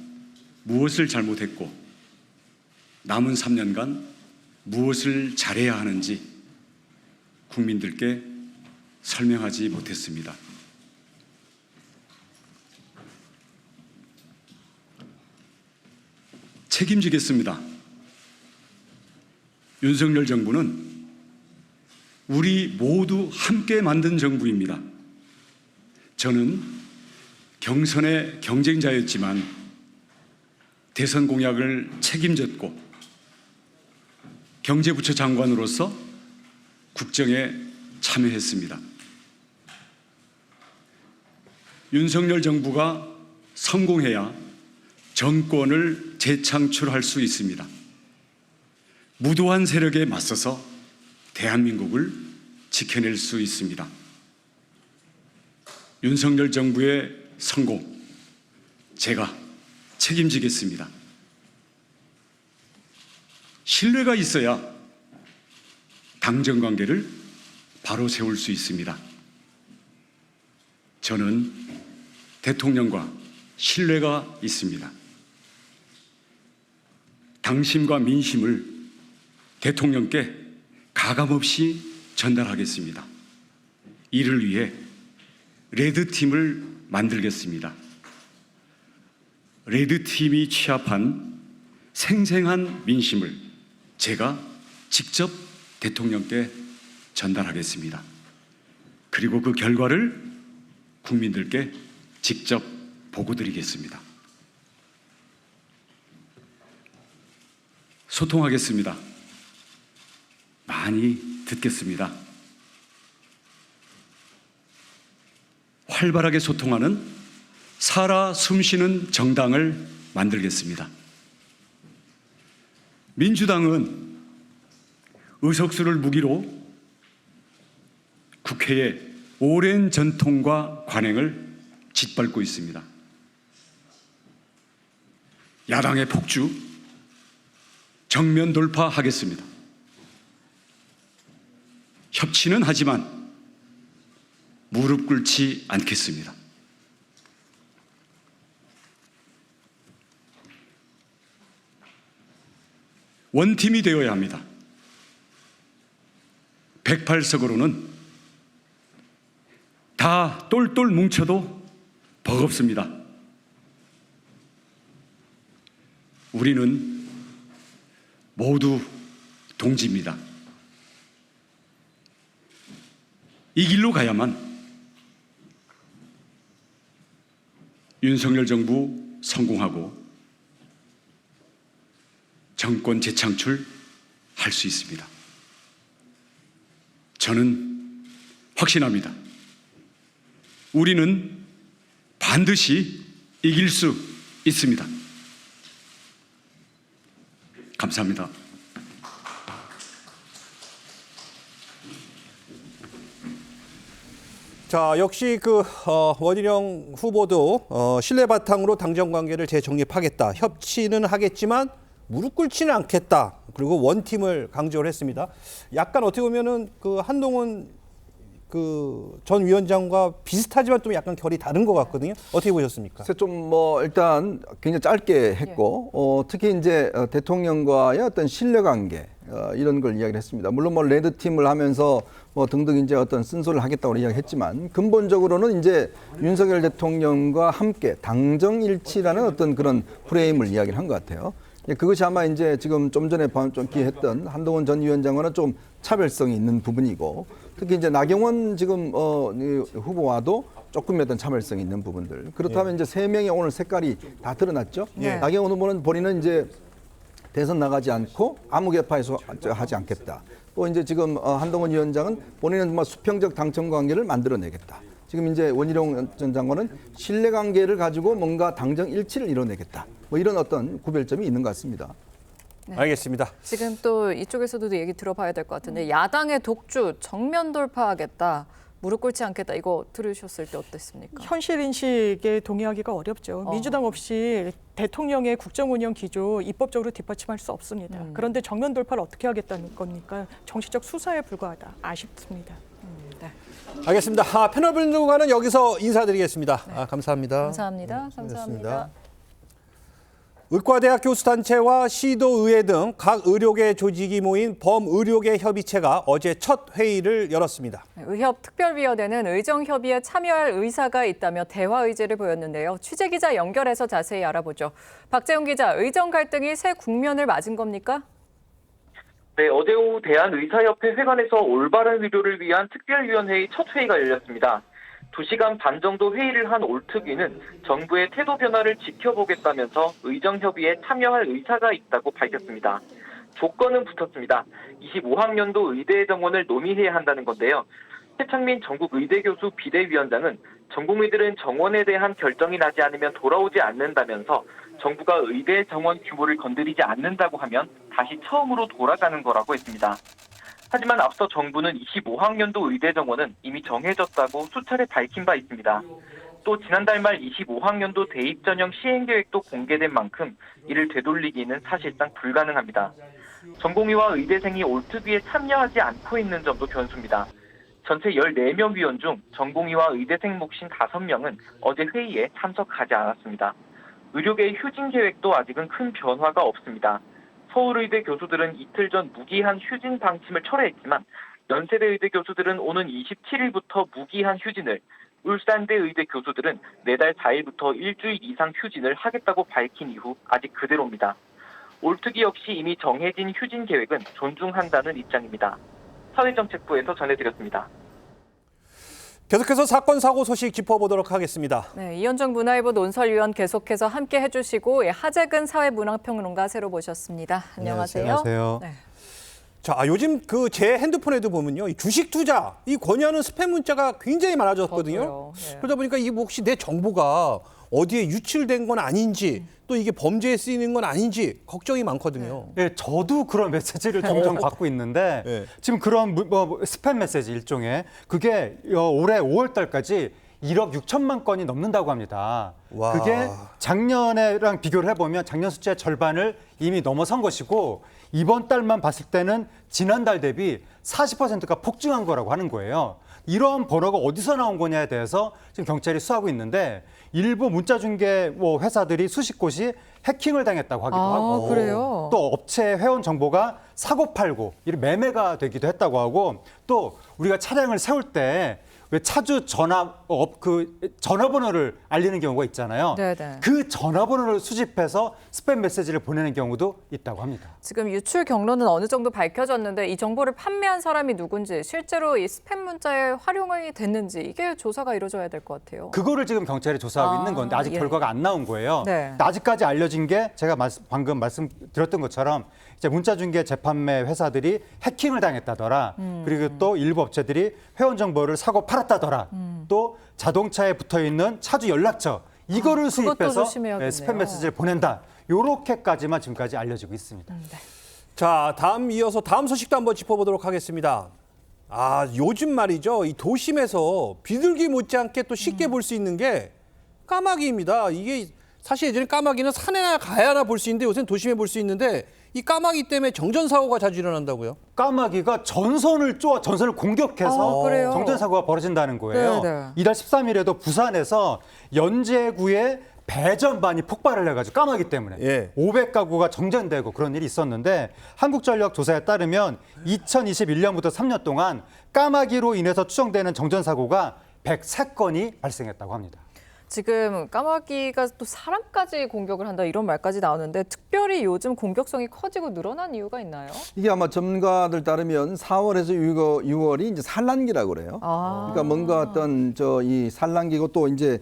Speaker 13: 무엇을 잘못했고 남은 3년간 무엇을 잘해야 하는지 국민들께 설명하지 못했습니다. 책임지겠습니다. 윤석열 정부는 우리 모두 함께 만든 정부입니다. 저는 경선의 경쟁자였지만 대선 공약을 책임졌고 경제부처 장관으로서 국정에 참여했습니다. 윤석열 정부가 성공해야 정권을 재창출할 수 있습니다. 무도한 세력에 맞서서 대한민국을 지켜낼 수 있습니다. 윤석열 정부의 성공, 제가 책임지겠습니다. 신뢰가 있어야 당정 관계를 바로 세울 수 있습니다. 저는 대통령과 신뢰가 있습니다. 당심과 민심을 대통령께 가감없이 전달하겠습니다. 이를 위해 레드팀을 만들겠습니다. 레드팀이 취합한 생생한 민심을 제가 직접 대통령께 전달하겠습니다. 그리고 그 결과를 국민들께 직접 보고드리겠습니다. 소통하겠습니다. 많이 듣겠습니다. 활발하게 소통하는 살아 숨쉬는 정당을 만들겠습니다. 민주당은 의석수를 무기로 국회의 오랜 전통과 관행을 짓밟고 있습니다. 야당의 폭주 정면 돌파하겠습니다. 협치는 하지만 무릎 꿇지 않겠습니다. 원팀이 되어야 합니다. 108석으로는 다 똘똘 뭉쳐도 버겁습니다. 우리는 모두 동지입니다. 이 길로 가야만 윤석열 정부 성공하고 정권 재창출 할 수 있습니다. 저는 확신합니다. 우리는 반드시 이길 수 있습니다. 감사합니다.
Speaker 1: 자, 역시 원희룡 후보도 신뢰 바탕으로 당정 관계를 재정립하겠다. 협치는 하겠지만 무릎 꿇지는 않겠다. 그리고 원팀을 강조를 했습니다. 약간 어떻게 보면은 한동훈 전 위원장과 비슷하지만 좀 약간 결이 다른 것 같거든요. 어떻게 보셨습니까?
Speaker 4: 그래서 좀 일단 굉장히 짧게 했고 특히 이제 대통령과의 어떤 신뢰관계 이런 걸 이야기를 했습니다. 물론 레드 팀을 하면서 등등 이제 어떤 쓴소리를 하겠다고 이야기했지만 근본적으로는 이제 윤석열 대통령과 함께 당정 일치라는 어떤 그런 프레임을 이야기를 한 것 같아요. 그것이 아마 이제 지금 좀 전에 좀 기했던 한동훈 전 위원장과는 좀 차별성이 있는 부분이고 특히 이제 나경원 지금 후보와도 조금 어떤 차별성이 있는 부분들. 그렇다면 이제 세 명의 오늘 색깔이 다 드러났죠. 나경원 후보는 본인은 이제 대선 나가지 않고 아무 개파에서 하지 않겠다. 또 이제 지금 한동훈 위원장은 본인은 수평적 당청 관계를 만들어내겠다. 지금 이제 원희룡 전 장관은 신뢰관계를 가지고 뭔가 당정 일치를 이뤄내겠다. 뭐 이런 어떤 구별점이 있는 것 같습니다.
Speaker 2: 네.
Speaker 1: 알겠습니다.
Speaker 2: 지금 또 이쪽에서도 얘기 들어봐야 될 것 같은데 야당의 독주 정면 돌파하겠다. 무릎 꿇지 않겠다. 이거 들으셨을 때 어땠습니까?
Speaker 7: 현실 인식에 동의하기가 어렵죠. 민주당 없이 대통령의 국정 운영 기조 입법적으로 뒷받침할 수 없습니다. 그런데 정면 돌파를 어떻게 하겠다는 겁니까? 정치적 수사에 불과하다. 아쉽습니다.
Speaker 2: 네.
Speaker 1: 알겠습니다. 패널 분들과는 여기서 인사드리겠습니다. 감사합니다.
Speaker 2: 감사합니다. 감사합니다.
Speaker 1: 의과대학 교수단체와 시도의회 등 각 의료계 조직이 모인 범의료계 협의체가 어제 첫 회의를 열었습니다.
Speaker 2: 의협특별위원회는 의정협의에 참여할 의사가 있다며 대화 의지를 보였는데요. 취재기자 연결해서 자세히 알아보죠. 박재훈 기자, 의정 갈등이 새 국면을 맞은 겁니까?
Speaker 3: 네, 어제 오후 대한의사협회 회관에서 올바른 의료를 위한 특별위원회의 첫 회의가 열렸습니다. 2시간 반 정도 회의를 한 올특위는 정부의 태도 변화를 지켜보겠다면서 의정협의에 참여할 의사가 있다고 밝혔습니다. 조건은 붙었습니다. 25학년도 의대 정원을 논의해야 한다는 건데요. 최창민 전국 의대교수 비대위원장은 전공의들은 정원에 대한 결정이 나지 않으면 돌아오지 않는다면서 정부가 의대 정원 규모를 건드리지 않는다고 하면 다시 처음으로 돌아가는 거라고 했습니다. 하지만 앞서 정부는 25학년도 의대 정원은 이미 정해졌다고 수차례 밝힌 바 있습니다. 또 지난달 말 25학년도 대입 전형 시행계획도 공개된 만큼 이를 되돌리기는 사실상 불가능합니다. 전공의와 의대생이 올특위에 참여하지 않고 있는 점도 변수입니다. 전체 14명 위원 중 전공의와 의대생 몫인 5명은 어제 회의에 참석하지 않았습니다. 의료계의 휴진 계획도 아직은 큰 변화가 없습니다. 서울의대 교수들은 이틀 전 무기한 휴진 방침을 철회했지만 연세대 의대 교수들은 오는 27일부터 무기한 휴진을, 울산대 의대 교수들은 내달 4일부터 일주일 이상 휴진을 하겠다고 밝힌 이후 아직 그대로입니다. 올특위 역시 이미 정해진 휴진 계획은 존중한다는 입장입니다. 사회정책부에서 전해드렸습니다.
Speaker 1: 계속해서 사건 사고 소식 짚어보도록 하겠습니다.
Speaker 2: 네, 이현정 문화일보 논설위원 계속해서 함께 해주시고 하재근 사회문화평론가 새로 모셨습니다. 안녕하세요.
Speaker 6: 안녕하세요.
Speaker 2: 네.
Speaker 1: 자, 요즘 제 핸드폰에도 보면요, 이 주식 투자 이 권유하는 스팸 문자가 굉장히 많아졌거든요.
Speaker 2: 네.
Speaker 1: 그러다 보니까 이게 혹시 내 정보가 어디에 유출된 건 아닌지 또 이게 범죄에 쓰이는 건 아닌지 걱정이 많거든요.
Speaker 6: 예, 저도 그런 메시지를 종종 받고 있는데
Speaker 1: 네.
Speaker 6: 지금 그런 스팸 메시지 일종의 그게 올해 5월 달까지 1억 6천만 건이 넘는다고 합니다.
Speaker 1: 와.
Speaker 6: 그게 작년에랑 비교를 해보면 작년 숫자의 절반을 이미 넘어선 것이고 이번 달만 봤을 때는 지난달 대비 40%가 폭증한 거라고 하는 거예요. 이러한 번호가 어디서 나온 거냐에 대해서 지금 경찰이 수사하고 있는데 일부 문자 중개 회사들이 수십 곳이 해킹을 당했다고 하기도 하고
Speaker 2: 그래요?
Speaker 6: 또 업체 회원 정보가 사고 팔고 이런 매매가 되기도 했다고 하고 또 우리가 차량을 세울 때 왜 차주 전화번호를 알리는 경우가 있잖아요.
Speaker 2: 네네.
Speaker 6: 그 전화번호를 수집해서 스팸 메시지를 보내는 경우도 있다고 합니다.
Speaker 2: 지금 유출 경로는 어느 정도 밝혀졌는데 이 정보를 판매한 사람이 누군지 실제로 이 스팸 문자에 활용이 됐는지 이게 조사가 이루어져야 될 것 같아요.
Speaker 6: 그거를 지금 경찰이 조사하고 있는 건데 아직
Speaker 2: 예.
Speaker 6: 결과가 안 나온 거예요.
Speaker 2: 네.
Speaker 6: 아직까지 알려진 게 제가 방금 말씀드렸던 것처럼 이제 문자중개 재판매 회사들이 해킹을 당했다더라. 그리고 또 일부 업체들이 회원 정보를 사고 팔았다더라. 또 자동차에 붙어 있는 차주 연락처 이거를 수입해서
Speaker 2: 조심해야겠네요.
Speaker 6: 스팸 메시지를 보낸다. 요렇게까지만 지금까지 알려지고 있습니다.
Speaker 2: 네.
Speaker 1: 자, 이어서 다음 소식도 한번 짚어보도록 하겠습니다. 요즘 말이죠, 이 도심에서 비둘기 못지않게 또 쉽게 볼 수 있는 게 까마귀입니다. 이게 사실 예전에 까마귀는 산에나 가야나 볼 수 있는데 요새는 도심에 볼 수 있는데 이 까마귀 때문에 정전사고가 자주 일어난다고요?
Speaker 6: 까마귀가 전선을 공격해서
Speaker 2: 그래요?
Speaker 6: 정전사고가 벌어진다는 거예요.
Speaker 2: 네네.
Speaker 6: 이달 13일에도 부산에서 연제구에 배전반이 폭발을 해가지고 까마귀 때문에
Speaker 1: 예.
Speaker 6: 500가구가 정전되고 그런 일이 있었는데 한국전력 조사에 따르면 2021년부터 3년 동안 까마귀로 인해서 추정되는 정전사고가 103건이 발생했다고 합니다.
Speaker 2: 지금 까마귀가 또 사람까지 공격을 한다 이런 말까지 나오는데 특별히 요즘 공격성이 커지고 늘어난 이유가 있나요?
Speaker 4: 이게 아마 전문가들 따르면 4월에서 6월이 이제 산란기라고 그래요. 그러니까 뭔가 어떤 이 산란기고 또 이제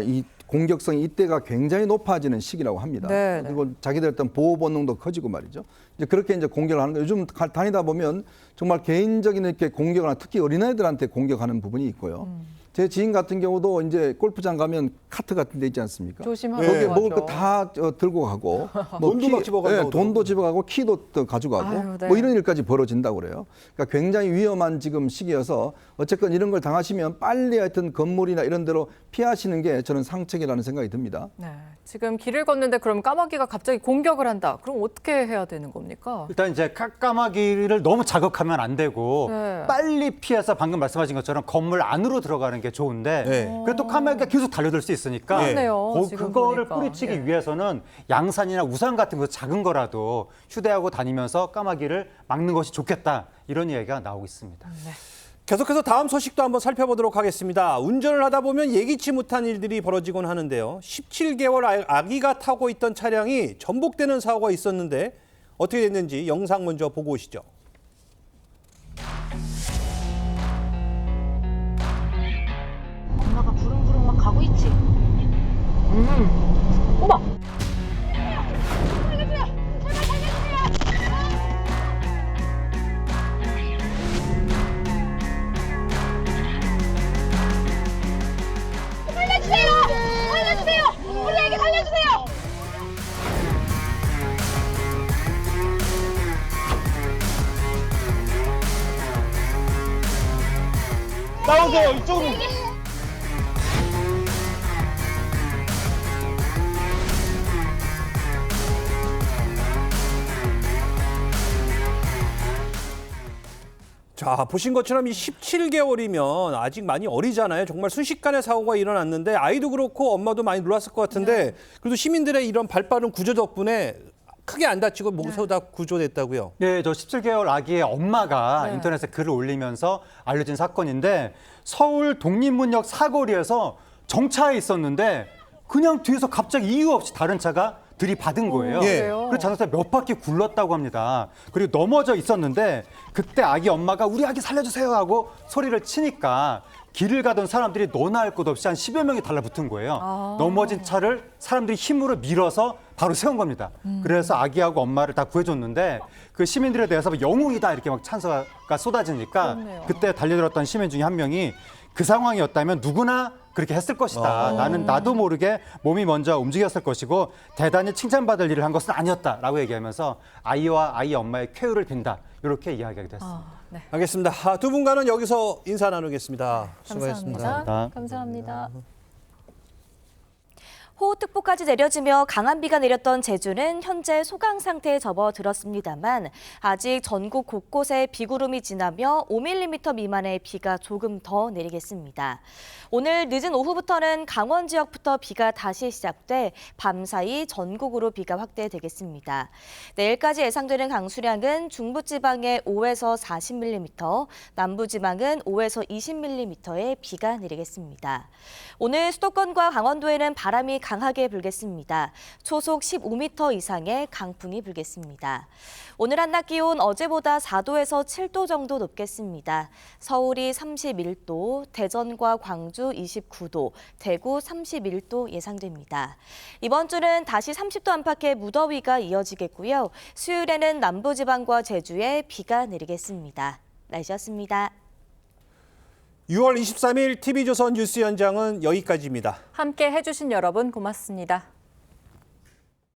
Speaker 4: 이 공격성이 이때가 굉장히 높아지는 시기라고 합니다.
Speaker 2: 네,
Speaker 4: 그리고 자기들 어떤 보호 본능도 커지고 말이죠. 이제 그렇게 이제 공격을 하는 거예요. 요즘 다니다 보면 정말 개인적인 이렇게 공격하나 특히 어린아이들한테 공격하는 부분이 있고요. 제 지인 같은 경우도 이제 골프장 가면 카트 같은 데 있지 않습니까?
Speaker 2: 조심하고
Speaker 4: 거기에
Speaker 2: 가죠.
Speaker 4: 먹을 거 다 들고 가고
Speaker 1: 돈도 막 집어간다고
Speaker 4: 돈도 집어가고 키도 또 가져가고
Speaker 2: 아유, 네.
Speaker 4: 뭐 이런 일까지 벌어진다고 그래요. 그러니까 굉장히 위험한 지금 시기여서 어쨌건 이런 걸 당하시면 빨리 하여튼 건물이나 이런 데로 피하시는 게 저는 상책이라는 생각이 듭니다.
Speaker 2: 네, 지금 길을 걷는데 그럼 까마귀가 갑자기 공격을 한다. 그럼 어떻게 해야 되는 겁니까?
Speaker 6: 일단 이제 까마귀를 너무 자극하면 안 되고
Speaker 2: 네.
Speaker 6: 빨리 피해서 방금 말씀하신 것처럼 건물 안으로 들어가는 게 좋은데
Speaker 1: 네.
Speaker 6: 그래도 까마귀가 계속 달려들 수 있으니까
Speaker 2: 그렇네요, 지금
Speaker 6: 그거를
Speaker 2: 보니까.
Speaker 6: 뿌리치기 위해서는 양산이나 우산 같은 거 작은 거라도 휴대하고 다니면서 까마귀를 막는 것이 좋겠다 이런 이야기가 나오고 있습니다.
Speaker 1: 계속해서 다음 소식도 한번 살펴보도록 하겠습니다. 운전을 하다 보면 예기치 못한 일들이 벌어지곤 하는데요. 17개월 아기가 타고 있던 차량이 전복되는 사고가 있었는데 어떻게 됐는지 영상 먼저 보고 오시죠.
Speaker 14: 엄마가 부릉부릉 막 가고 있지. 어머. 살려주세요. 제발 살려주세요. 살려주세요. 살려주세요. 우리 애기 살려주세요.
Speaker 6: 나오세요 이쪽으로.
Speaker 1: 자, 보신 것처럼 이 17개월이면 아직 많이 어리잖아요. 정말 순식간에 사고가 일어났는데 아이도 그렇고 엄마도 많이 놀랐을 것 같은데 그래도 시민들의 이런 발빠른 구조 덕분에 크게 안 다치고 모두 다 구조됐다고요.
Speaker 6: 네, 저 17개월 아기의 엄마가
Speaker 2: 네.
Speaker 6: 인터넷에 글을 올리면서 알려진 사건인데 서울 독립문역 사거리에서 정차해 있었는데 그냥 뒤에서 갑자기 이유 없이 다른 차가 들이받은 거예요.
Speaker 1: 예.
Speaker 2: 그래요?
Speaker 6: 그 자동차 몇 바퀴 굴렀다고 합니다. 그리고 넘어져 있었는데 그때 아기 엄마가 우리 아기 살려주세요 하고 소리를 치니까 길을 가던 사람들이 너나 할 것 없이 한 10여 명이 달라붙은 거예요. 넘어진 차를 사람들이 힘으로 밀어서 바로 세운 겁니다. 그래서 아기하고 엄마를 다 구해줬는데 그 시민들에 대해서 영웅이다 이렇게 막 찬사가 쏟아지니까
Speaker 2: 그렇네요.
Speaker 6: 그때 달려들었던 시민 중에 한 명이 그 상황이었다면 누구나 그렇게 했을 것이다. 나도 모르게 몸이 먼저 움직였을 것이고 대단히 칭찬받을 일을 한 것은 아니었다라고 얘기하면서 아이와 아이 엄마의 쾌유를 빈다. 이렇게 이야기하게 됐습니다.
Speaker 2: 네.
Speaker 1: 알겠습니다. 두 분과는 여기서 인사 나누겠습니다. 수고하셨습니다.
Speaker 2: 감사합니다. 감사합니다.
Speaker 14: 호우특보까지 내려지며 강한 비가 내렸던 제주는 현재 소강 상태에 접어들었습니다만 아직 전국 곳곳에 비구름이 지나며 5mm 미만의 비가 조금 더 내리겠습니다. 오늘 늦은 오후부터는 강원 지역부터 비가 다시 시작돼 밤사이 전국으로 비가 확대되겠습니다. 내일까지 예상되는 강수량은 중부지방에 5에서 40mm, 남부지방은 5에서 20mm의 비가 내리겠습니다. 오늘 수도권과 강원도에는 바람이 강하게 불겠습니다. 초속 15m 이상의 강풍이 불겠습니다. 오늘 한낮 기온 어제보다 4도에서 7도 정도 높겠습니다. 서울이 31도, 대전과 광주 29도, 대구 31도 예상됩니다. 이번 주는 다시 30도 안팎의 무더위가 이어지겠고요. 수요일에는 남부지방과 제주에 비가 내리겠습니다. 날씨였습니다.
Speaker 1: 6월 23일 TV조선 뉴스 현장은 여기까지입니다.
Speaker 2: 함께 해주신 여러분 고맙습니다.